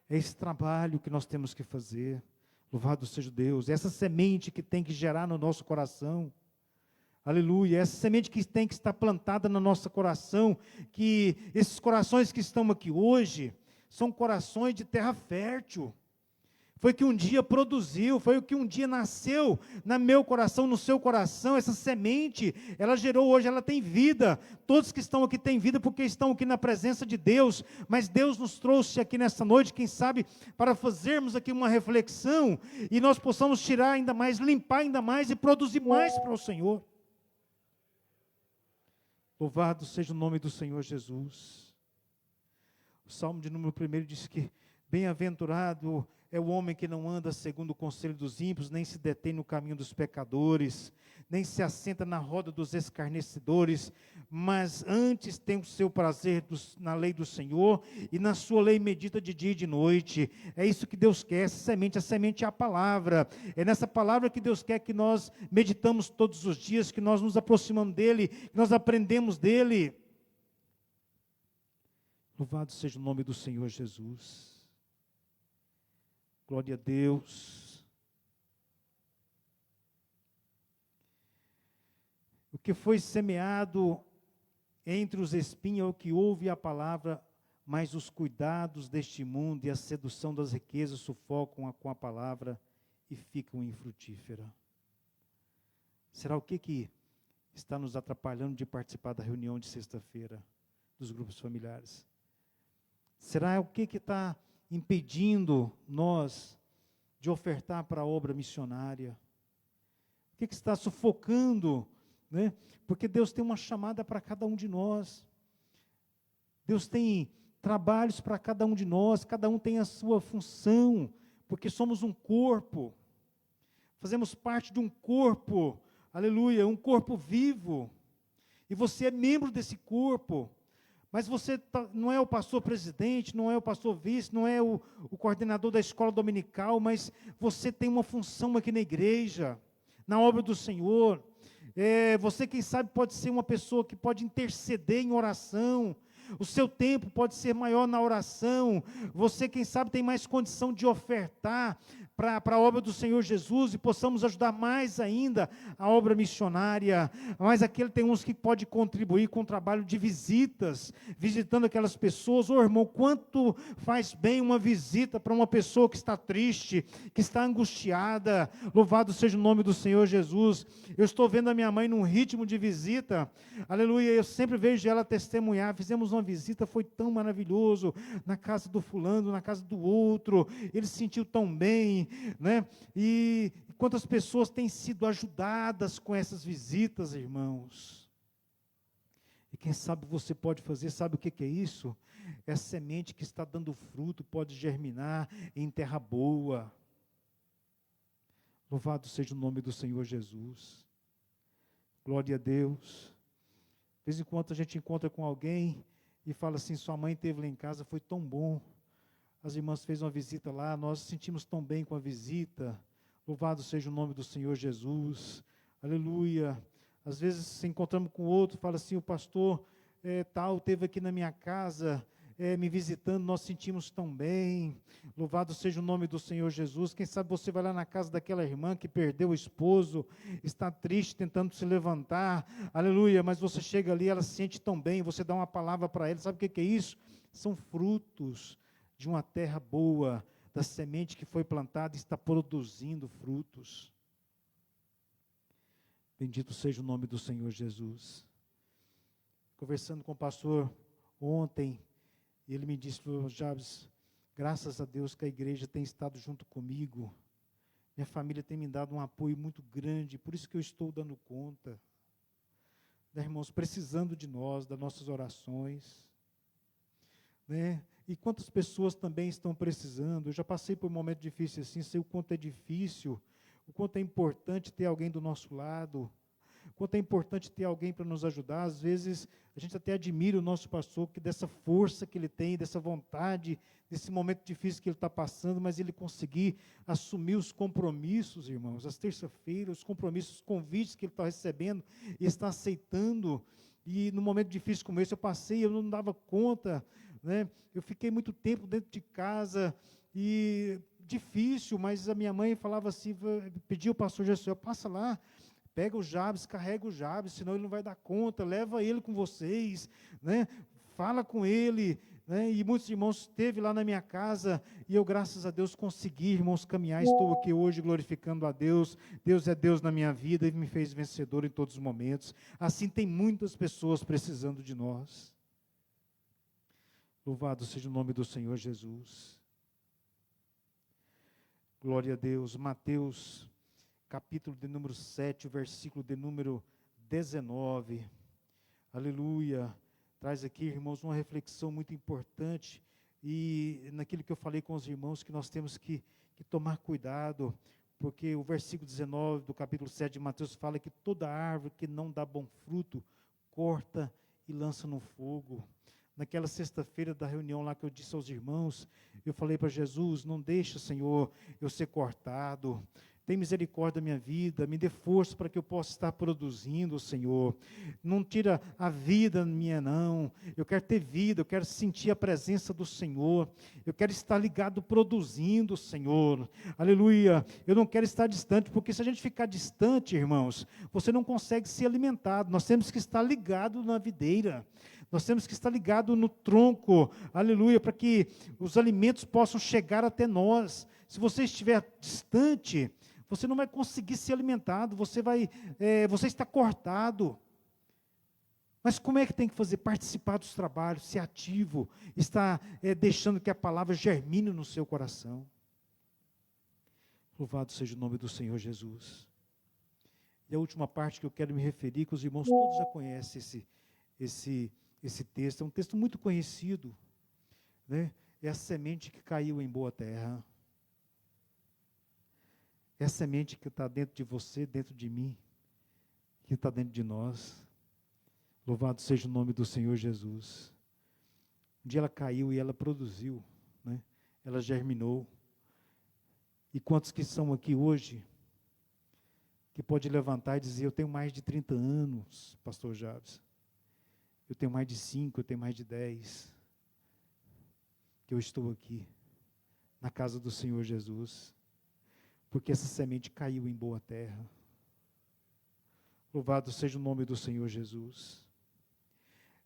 É esse trabalho que nós temos que fazer. Louvado seja Deus. Essa semente que tem que gerar no nosso coração. Aleluia. Essa semente que tem que estar plantada no nosso coração. Que esses corações que estão aqui hoje são corações de terra fértil. Foi que um dia produziu, foi o que um dia nasceu no meu coração, no seu coração, essa semente, ela gerou hoje, ela tem vida. Todos que estão aqui têm vida porque estão aqui na presença de Deus, mas Deus nos trouxe aqui nessa noite, quem sabe, para fazermos aqui uma reflexão e nós possamos tirar ainda mais, limpar ainda mais e produzir mais para o Senhor. Louvado seja o nome do Senhor Jesus. O Salmo de número 1 diz que bem-aventurado é o homem que não anda segundo o conselho dos ímpios, nem se detém no caminho dos pecadores, nem se assenta na roda dos escarnecedores, mas antes tem o seu prazer na lei do Senhor, e na sua lei medita de dia e de noite. É isso que Deus quer, essa semente, a semente é a palavra. É nessa palavra que Deus quer que nós meditamos todos os dias, que nós nos aproximamos dEle, que nós aprendemos dEle. Louvado seja o nome do Senhor Jesus. Glória a Deus. O que foi semeado entre os espinhos é o que ouve a palavra, mas os cuidados deste mundo e a sedução das riquezas sufocam com a palavra e ficam infrutífera. Será o que está nos atrapalhando de participar da reunião de sexta-feira dos grupos familiares? Será o que está impedindo nós de ofertar para a obra missionária? O que está sufocando, né? Porque Deus tem uma chamada para cada um de nós. Deus tem trabalhos para cada um de nós, cada um tem a sua função, porque somos um corpo. Fazemos parte de um corpo, aleluia, um corpo vivo. E você é membro desse corpo. Mas você não é o pastor presidente, não é o pastor vice, não é o coordenador da escola dominical, mas você tem uma função aqui na igreja, na obra do Senhor. Você, quem sabe, pode ser uma pessoa que pode interceder em oração. O seu tempo pode ser maior na oração. Você, quem sabe, tem mais condição de ofertar para a obra do Senhor Jesus e possamos ajudar mais ainda a obra missionária. Mas aqui tem uns que pode contribuir com o trabalho de visitas, visitando aquelas pessoas. Ô irmão, quanto faz bem uma visita para uma pessoa que está triste, que está angustiada. Louvado seja o nome do Senhor Jesus. Eu estou vendo a minha mãe num ritmo de visita, aleluia, eu sempre vejo ela testemunhar. Fizemos uma visita, foi tão maravilhoso, na casa do fulano, na casa do outro, ele se sentiu tão bem, né? E quantas pessoas têm sido ajudadas com essas visitas, irmãos. E quem sabe você pode fazer, sabe o que é isso? É a semente que está dando fruto, pode germinar em terra boa. Louvado seja o nome do Senhor Jesus. Glória a Deus. De vez em quando a gente encontra com alguém e fala assim, sua mãe esteve lá em casa, foi tão bom. As irmãs fez uma visita lá, nós nos sentimos tão bem com a visita. Louvado seja o nome do Senhor Jesus. Aleluia. Às vezes se encontramos com outro, fala assim, o pastor tal esteve aqui na minha casa, me visitando, nós sentimos tão bem. Louvado seja o nome do Senhor Jesus. Quem sabe você vai lá na casa daquela irmã que perdeu o esposo, está triste, tentando se levantar, aleluia, mas você chega ali, ela se sente tão bem, você dá uma palavra para ela, sabe o que é isso? São frutos de uma terra boa, da semente que foi plantada e está produzindo frutos. Bendito seja o nome do Senhor Jesus. Conversando com o pastor ontem, ele me disse, Jabes, graças a Deus que a igreja tem estado junto comigo, minha família tem me dado um apoio muito grande, por isso que eu estou dando conta, né, irmãos, precisando de nós, das nossas orações, né? E quantas pessoas também estão precisando. Eu já passei por um momento difícil assim, sei o quanto é difícil, o quanto é importante ter alguém do nosso lado, o quanto é importante ter alguém para nos ajudar. Às vezes, a gente até admira o nosso pastor, que dessa força que ele tem, dessa vontade, desse momento difícil que ele está passando, mas ele conseguir assumir os compromissos, irmãos, as terça-feiras, os compromissos, os convites que ele está recebendo e está aceitando. E no momento difícil como esse, eu passei, eu não dava conta, né? Eu fiquei muito tempo dentro de casa, e difícil, mas a minha mãe falava assim, pedia ao pastor Jesus, passa lá, pega o Jabes, carrega o Jabes, senão ele não vai dar conta, leva ele com vocês, né? Fala com ele, né? E muitos irmãos esteve lá na minha casa, e eu, graças a Deus, consegui, irmãos, caminhar. Estou aqui hoje glorificando a Deus. Deus é Deus na minha vida e me fez vencedor em todos os momentos. Assim tem muitas pessoas precisando de nós. Louvado seja o nome do Senhor Jesus. Glória a Deus. Mateus, capítulo de número 7, versículo de número 19. Aleluia. Traz aqui, irmãos, uma reflexão muito importante, e naquilo que eu falei com os irmãos, que nós temos que tomar cuidado, porque o versículo 19 do capítulo 7 de Mateus fala que toda árvore que não dá bom fruto, corta e lança no fogo. Naquela sexta-feira da reunião lá que eu disse aos irmãos, eu falei para Jesus, não deixa, Senhor, eu ser cortado. Tem misericórdia da minha vida, me dê força para que eu possa estar produzindo, Senhor. Não tira a vida minha, não. Eu quero ter vida, eu quero sentir a presença do Senhor. Eu quero estar ligado produzindo, Senhor. Aleluia. Eu não quero estar distante, porque se a gente ficar distante, irmãos, você não consegue ser alimentado. Nós temos que estar ligado na videira. Nós temos que estar ligado no tronco. Aleluia, para que os alimentos possam chegar até nós. Se você estiver distante, você não vai conseguir ser alimentado, você está cortado. Mas como é que tem que fazer? Participar dos trabalhos, ser ativo, estar deixando que a palavra germine no seu coração. Louvado seja o nome do Senhor Jesus. E a última parte que eu quero me referir, que os irmãos todos já conhecem esse texto, é um texto muito conhecido, né? É a semente que caiu em boa terra. É a semente que está dentro de você, dentro de mim, que está dentro de nós. Louvado seja o nome do Senhor Jesus. Um dia ela caiu e ela produziu, né? Ela germinou. E quantos que são aqui hoje, que pode levantar e dizer, eu tenho mais de 30 anos, pastor Jabes. Eu tenho mais de 5, eu tenho mais de 10. Que eu estou aqui, na casa do Senhor Jesus. porque essa semente caiu em boa terra. Louvado seja o nome do Senhor Jesus.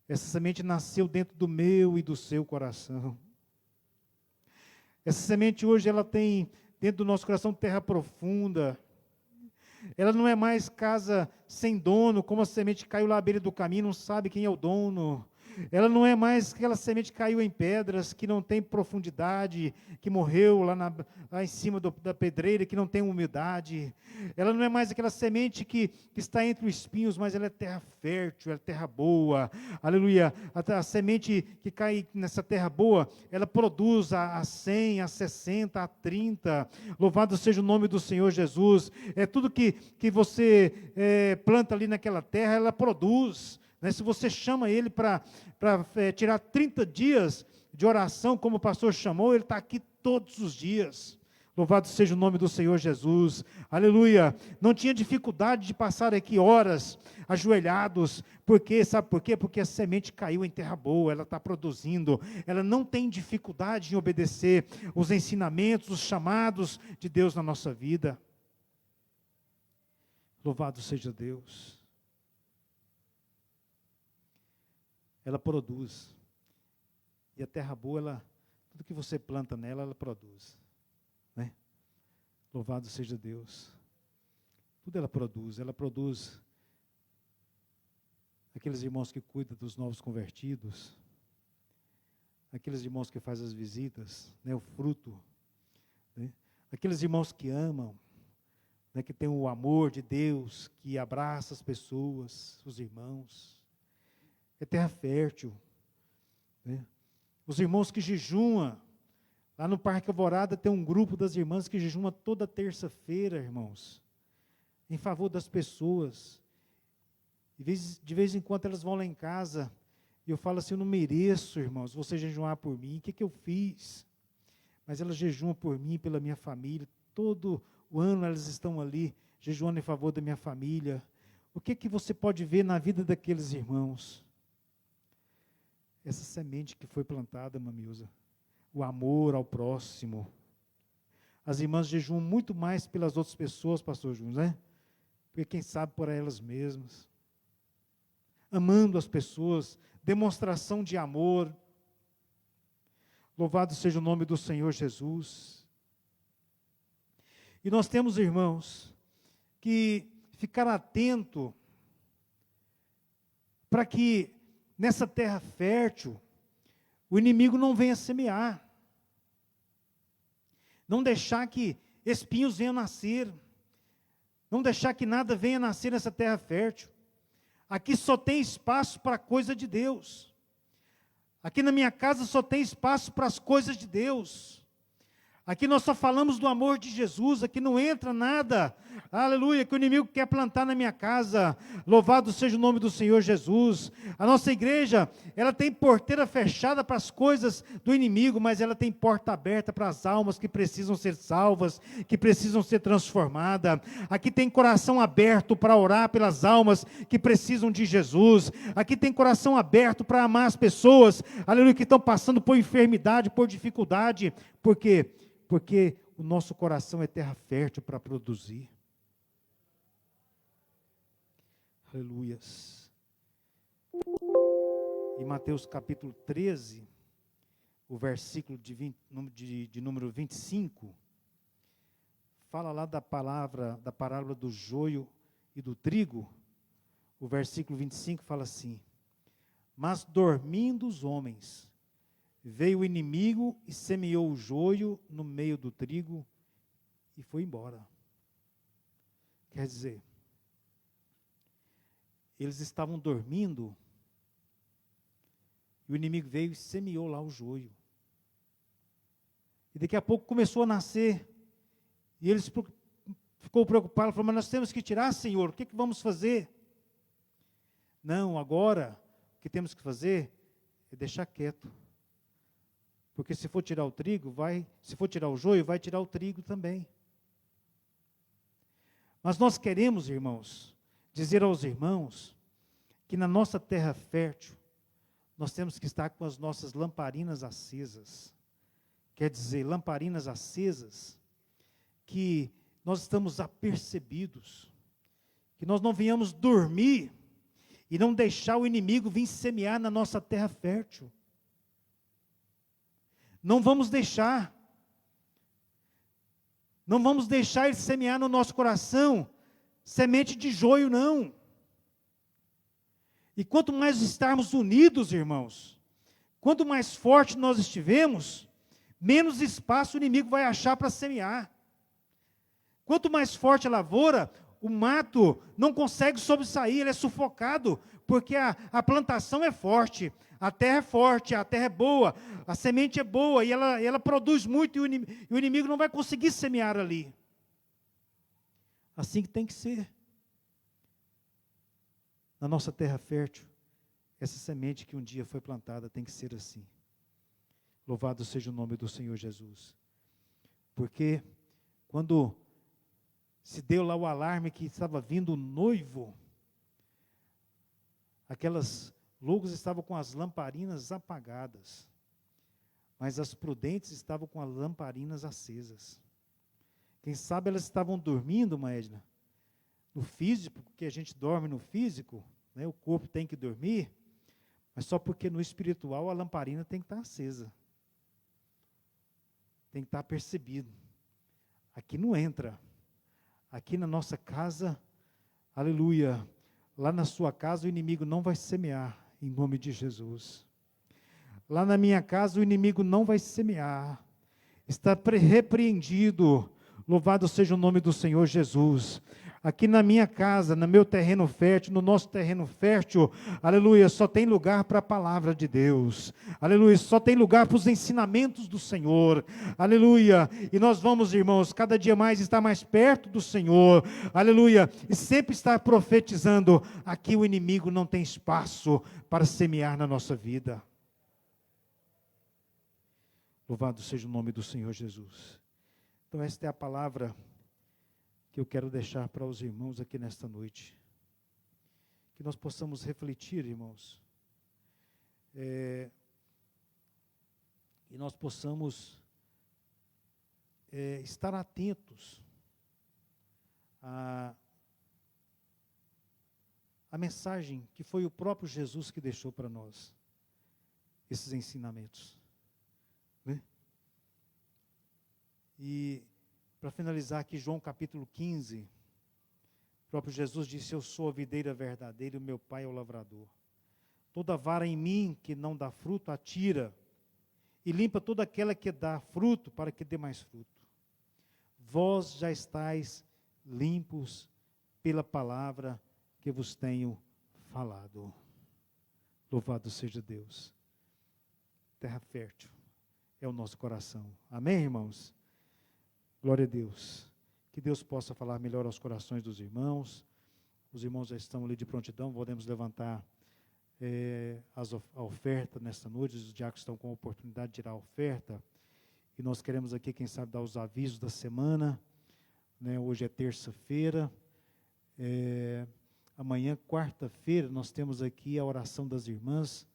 Essa semente nasceu dentro do meu e do seu coração. Essa semente hoje, ela tem dentro do nosso coração terra profunda. Ela não é mais casa sem dono, como a semente caiu lá à beira do caminho, não sabe quem é o dono. Ela não é mais aquela semente que caiu em pedras, que não tem profundidade, que morreu lá em cima da pedreira, que não tem umidade. Ela não é mais aquela semente que está entre os espinhos, mas ela é terra fértil, ela é terra boa. Aleluia. A semente que cai nessa terra boa, ela produz a 100, a 60, a 30. Louvado seja o nome do Senhor Jesus. É tudo que você planta ali naquela terra, ela produz. Se você chama ele para tirar 30 dias de oração, como o pastor chamou, ele está aqui todos os dias. Louvado seja o nome do Senhor Jesus. Aleluia. Não tinha dificuldade de passar aqui horas ajoelhados. Por quê? Sabe por quê? Porque a semente caiu em terra boa, ela está produzindo. Ela não tem dificuldade em obedecer os ensinamentos, os chamados de Deus na nossa vida. Louvado seja Deus. Ela produz. E a terra boa, tudo que você planta nela, ela produz. Né? Louvado seja Deus. Tudo ela produz. Ela produz aqueles irmãos que cuidam dos novos convertidos, aqueles irmãos que fazem as visitas, né, o fruto. Né? Aqueles irmãos que amam, né, que tem o amor de Deus, que abraça as pessoas, os irmãos. É terra fértil. Né? Os irmãos que jejuam, lá no Parque Alvorada tem um grupo das irmãs que jejuma toda terça-feira, irmãos, em favor das pessoas. De vez em quando elas vão lá em casa, e eu falo assim, eu não mereço, irmãos, você jejuar por mim, o que eu fiz? Mas elas jejuam por mim, pela minha família, todo o ano elas estão ali, jejuando em favor da minha família. O que você pode ver na vida daqueles irmãos? Essa semente que foi plantada, Mamilza, o amor ao próximo. As irmãs jejuam muito mais pelas outras pessoas, pastor Júnior, né? Porque quem sabe por elas mesmas. Amando as pessoas, demonstração de amor. Louvado seja o nome do Senhor Jesus. E nós temos, irmãos, que ficar atento para que nessa terra fértil, o inimigo não venha semear. Não deixar que espinhos venham nascer. Não deixar que nada venha nascer nessa terra fértil. Aqui só tem espaço para a coisa de Deus. Aqui na minha casa só tem espaço para as coisas de Deus. Aqui nós só falamos do amor de Jesus, aqui não entra nada, aleluia, que o inimigo quer plantar na minha casa. Louvado seja o nome do Senhor Jesus. A nossa igreja, ela tem porteira fechada para as coisas do inimigo, mas ela tem porta aberta para as almas que precisam ser salvas, que precisam ser transformadas. Aqui tem coração aberto para orar pelas almas que precisam de Jesus. Aqui tem coração aberto para amar as pessoas, aleluia, que estão passando por enfermidade, por dificuldade. Por quê? Porque o nosso coração é terra fértil para produzir. Aleluias. Em Mateus capítulo 13, o versículo de número 25, fala lá da parábola do joio e do trigo. O versículo 25 fala assim: mas dormindo os homens, veio o inimigo e semeou o joio no meio do trigo e foi embora. Quer dizer, eles estavam dormindo e o inimigo veio e semeou lá o joio. E daqui a pouco começou a nascer e eles ficou preocupado, falou, mas nós temos que tirar, Senhor, o que vamos fazer? Não, agora o que temos que fazer é deixar quieto. Porque se for tirar o trigo, se for tirar o joio, vai tirar o trigo também. Mas nós queremos, irmãos, dizer aos irmãos que na nossa terra fértil, nós temos que estar com as nossas lamparinas acesas. Quer dizer, lamparinas acesas que nós estamos apercebidos, que nós não venhamos dormir e não deixar o inimigo vir semear na nossa terra fértil. Não vamos deixar ele semear no nosso coração semente de joio, não. E quanto mais estarmos unidos, irmãos, quanto mais forte nós estivermos, menos espaço o inimigo vai achar para semear. Quanto mais forte a lavoura, o mato não consegue sobressair, ele é sufocado, porque a plantação é forte, a terra é boa, a semente é boa, e ela produz muito, e o inimigo não vai conseguir semear ali. Assim que tem que ser. Na nossa terra fértil, essa semente que um dia foi plantada tem que ser assim. Louvado seja o nome do Senhor Jesus. Porque quando se deu lá o alarme que estava vindo o noivo, aquelas loucas estavam com as lamparinas apagadas, mas as prudentes estavam com as lamparinas acesas. Quem sabe elas estavam dormindo, Maedna, no físico, porque a gente dorme no físico, né, o corpo tem que dormir, mas só porque no espiritual a lamparina tem que estar acesa. Tem que estar percebido. Aqui não entra. Aqui na nossa casa, aleluia, lá na sua casa o inimigo não vai semear, em nome de Jesus. Lá na minha casa o inimigo não vai semear. Está repreendido. Louvado seja o nome do Senhor Jesus. Aqui na minha casa, no meu terreno fértil, no nosso terreno fértil, aleluia, só tem lugar para a palavra de Deus, aleluia, só tem lugar para os ensinamentos do Senhor, aleluia, e nós vamos, irmãos, cada dia mais estar mais perto do Senhor, aleluia, e sempre estar profetizando, aqui o inimigo não tem espaço para semear na nossa vida. Louvado seja o nome do Senhor Jesus. Então esta é a palavra que eu quero deixar para os irmãos aqui nesta noite. Que nós possamos refletir, irmãos. E nós possamos estar atentos à mensagem que foi o próprio Jesus que deixou para nós. Esses ensinamentos. Né? E para finalizar aqui, João capítulo 15, o próprio Jesus disse, eu sou a videira verdadeira e o meu Pai é o lavrador. Toda vara em mim que não dá fruto, atira, e limpa toda aquela que dá fruto, para que dê mais fruto. Vós já estáis limpos pela palavra que vos tenho falado. Louvado seja Deus. Terra fértil é o nosso coração. Amém, irmãos? Glória a Deus. Que Deus possa falar melhor aos corações dos irmãos. Os irmãos já estão ali de prontidão. Podemos levantar a oferta nesta noite. Os diáconos estão com a oportunidade de tirar a oferta. E nós queremos aqui, quem sabe, dar os avisos da semana. Né? Hoje é terça-feira. Amanhã, quarta-feira, nós temos aqui a oração das irmãs,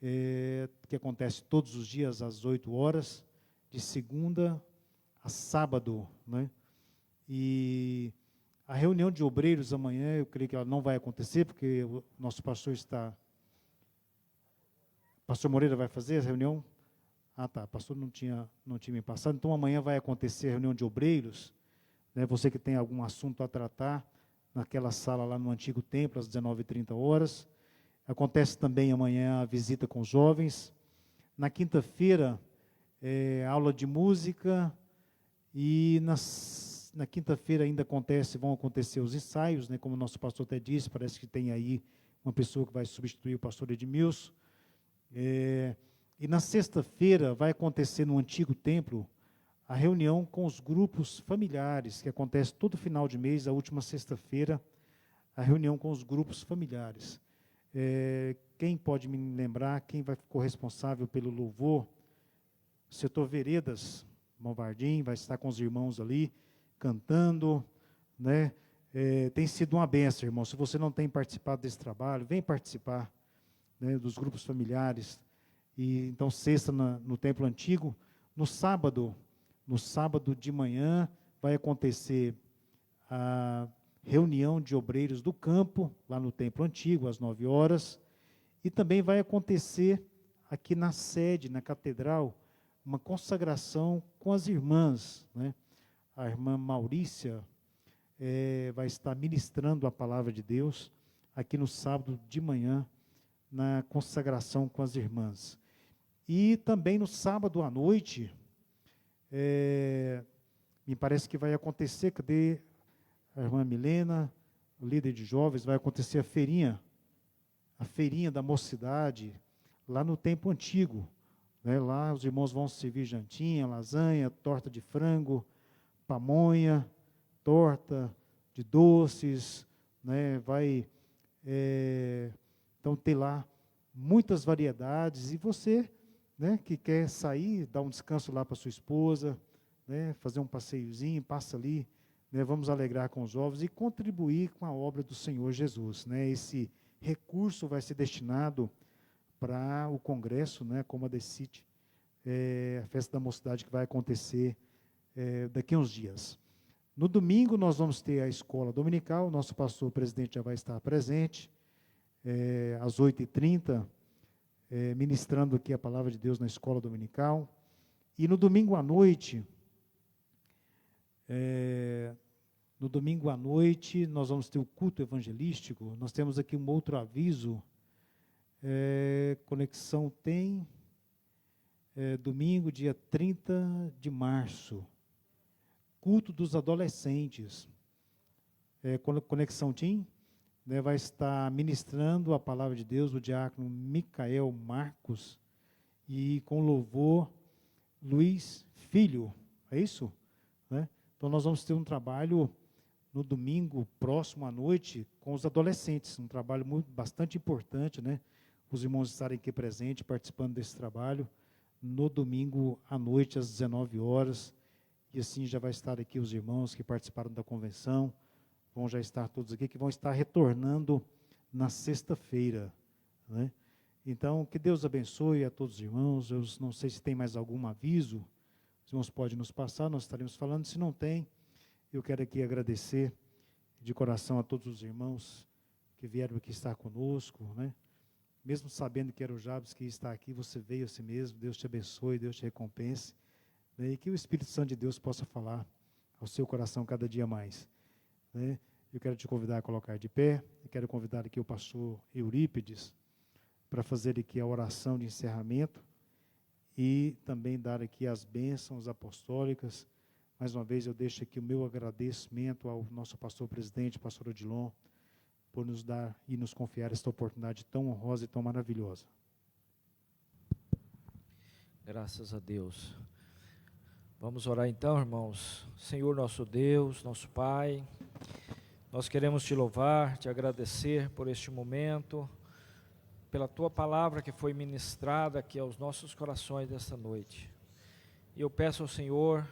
que acontece todos os dias às 8 horas, de segunda a sábado, né? E a reunião de obreiros amanhã, eu creio que ela não vai acontecer, porque o nosso pastor está... Pastor Moreira vai fazer a reunião? Ah, tá, pastor não tinha me passado. Então amanhã vai acontecer a reunião de obreiros, né? Você que tem algum assunto a tratar, naquela sala lá no antigo templo, às 19h30. Acontece também amanhã a visita com os jovens. Na quinta-feira, aula de música. E na quinta-feira ainda vão acontecer os ensaios, né, como o nosso pastor até disse, parece que tem aí uma pessoa que vai substituir o pastor Edmilson. E na sexta-feira vai acontecer no antigo templo a reunião com os grupos familiares, que acontece todo final de mês, a última sexta-feira, a reunião com os grupos familiares. Quem pode me lembrar, quem vai ficou responsável pelo louvor? Setor Veredas, Malvardim, vai estar com os irmãos ali, cantando, né? Tem sido uma bênção, irmão. Se você não tem participado desse trabalho, vem participar, né, dos grupos familiares. E então, sexta no templo antigo, no sábado de manhã, vai acontecer a reunião de obreiros do campo, lá no Templo Antigo, às 9 horas, e também vai acontecer aqui na sede, na catedral, uma consagração com as irmãs, né? A irmã Maurícia vai estar ministrando a palavra de Deus aqui no sábado de manhã, na consagração com as irmãs. E também no sábado à noite, me parece que vai acontecer, cadê a irmã Milena, o líder de jovens, vai acontecer a feirinha da mocidade, lá no Templo Antigo. Né? Lá os irmãos vão servir jantinha, lasanha, torta de frango, pamonha, torta de doces, né? Vai então ter lá muitas variedades, e você, né, que quer sair, dar um descanso lá para sua esposa, né, fazer um passeiozinho, passa ali, né, vamos alegrar com os jovens e contribuir com a obra do Senhor Jesus, né? Esse recurso vai ser destinado para o congresso, né, como a Decite, a festa da mocidade que vai acontecer daqui a uns dias. No domingo nós vamos ter a escola dominical, o nosso pastor presidente já vai estar presente, às 8h30, ministrando aqui a palavra de Deus na escola dominical. E no domingo à noite, nós vamos ter o culto evangelístico. Nós temos aqui um outro aviso. Conexão tem domingo, dia 30 de março, culto dos adolescentes. Conexão Team, né, vai estar ministrando a palavra de Deus o diácono Micael Marcos, e com louvor Luiz Filho, é isso? Né? Então nós vamos ter um trabalho no domingo próximo à noite com os adolescentes, um trabalho bastante importante, né? Os irmãos estarem aqui presentes, participando desse trabalho, no domingo à noite, às 19 horas, e assim já vai estar aqui os irmãos que participaram da convenção, vão já estar todos aqui, que vão estar retornando na sexta-feira, né? Então, que Deus abençoe a todos os irmãos. Eu não sei se tem mais algum aviso, os irmãos podem nos passar, nós estaremos falando. Se não tem, eu quero aqui agradecer de coração a todos os irmãos que vieram aqui estar conosco, né? Mesmo sabendo que era o Jabes que está aqui, você veio a si mesmo. Deus te abençoe, Deus te recompense, né? E que o Espírito Santo de Deus possa falar ao seu coração cada dia mais, né? Eu quero te convidar a colocar de pé. Eu quero convidar aqui o pastor Eurípides para fazer aqui a oração de encerramento e também dar aqui as bênçãos apostólicas. Mais uma vez eu deixo aqui o meu agradecimento ao nosso pastor presidente, pastor Odilon, por nos dar e nos confiar esta oportunidade tão honrosa e tão maravilhosa. Graças a Deus. Vamos orar então, irmãos. Senhor nosso Deus, nosso Pai, nós queremos te louvar, te agradecer por este momento, pela tua palavra que foi ministrada aqui aos nossos corações desta noite. E eu peço ao Senhor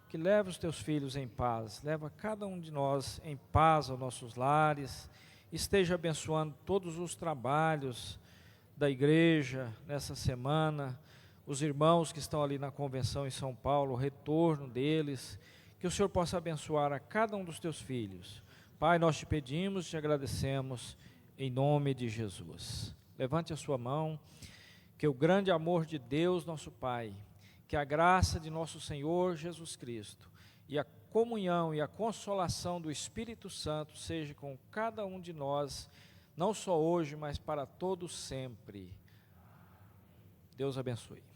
que leve os teus filhos em paz, leva cada um de nós em paz aos nossos lares, esteja abençoando todos os trabalhos da igreja nessa semana, os irmãos que estão ali na convenção em São Paulo, o retorno deles, que o Senhor possa abençoar a cada um dos teus filhos. Pai, nós te pedimos, te agradecemos, em nome de Jesus. Levante a sua mão, que o grande amor de Deus, nosso Pai, que a graça de nosso Senhor Jesus Cristo e a comunhão e a consolação do Espírito Santo seja com cada um de nós, não só hoje, mas para todos sempre. Deus abençoe.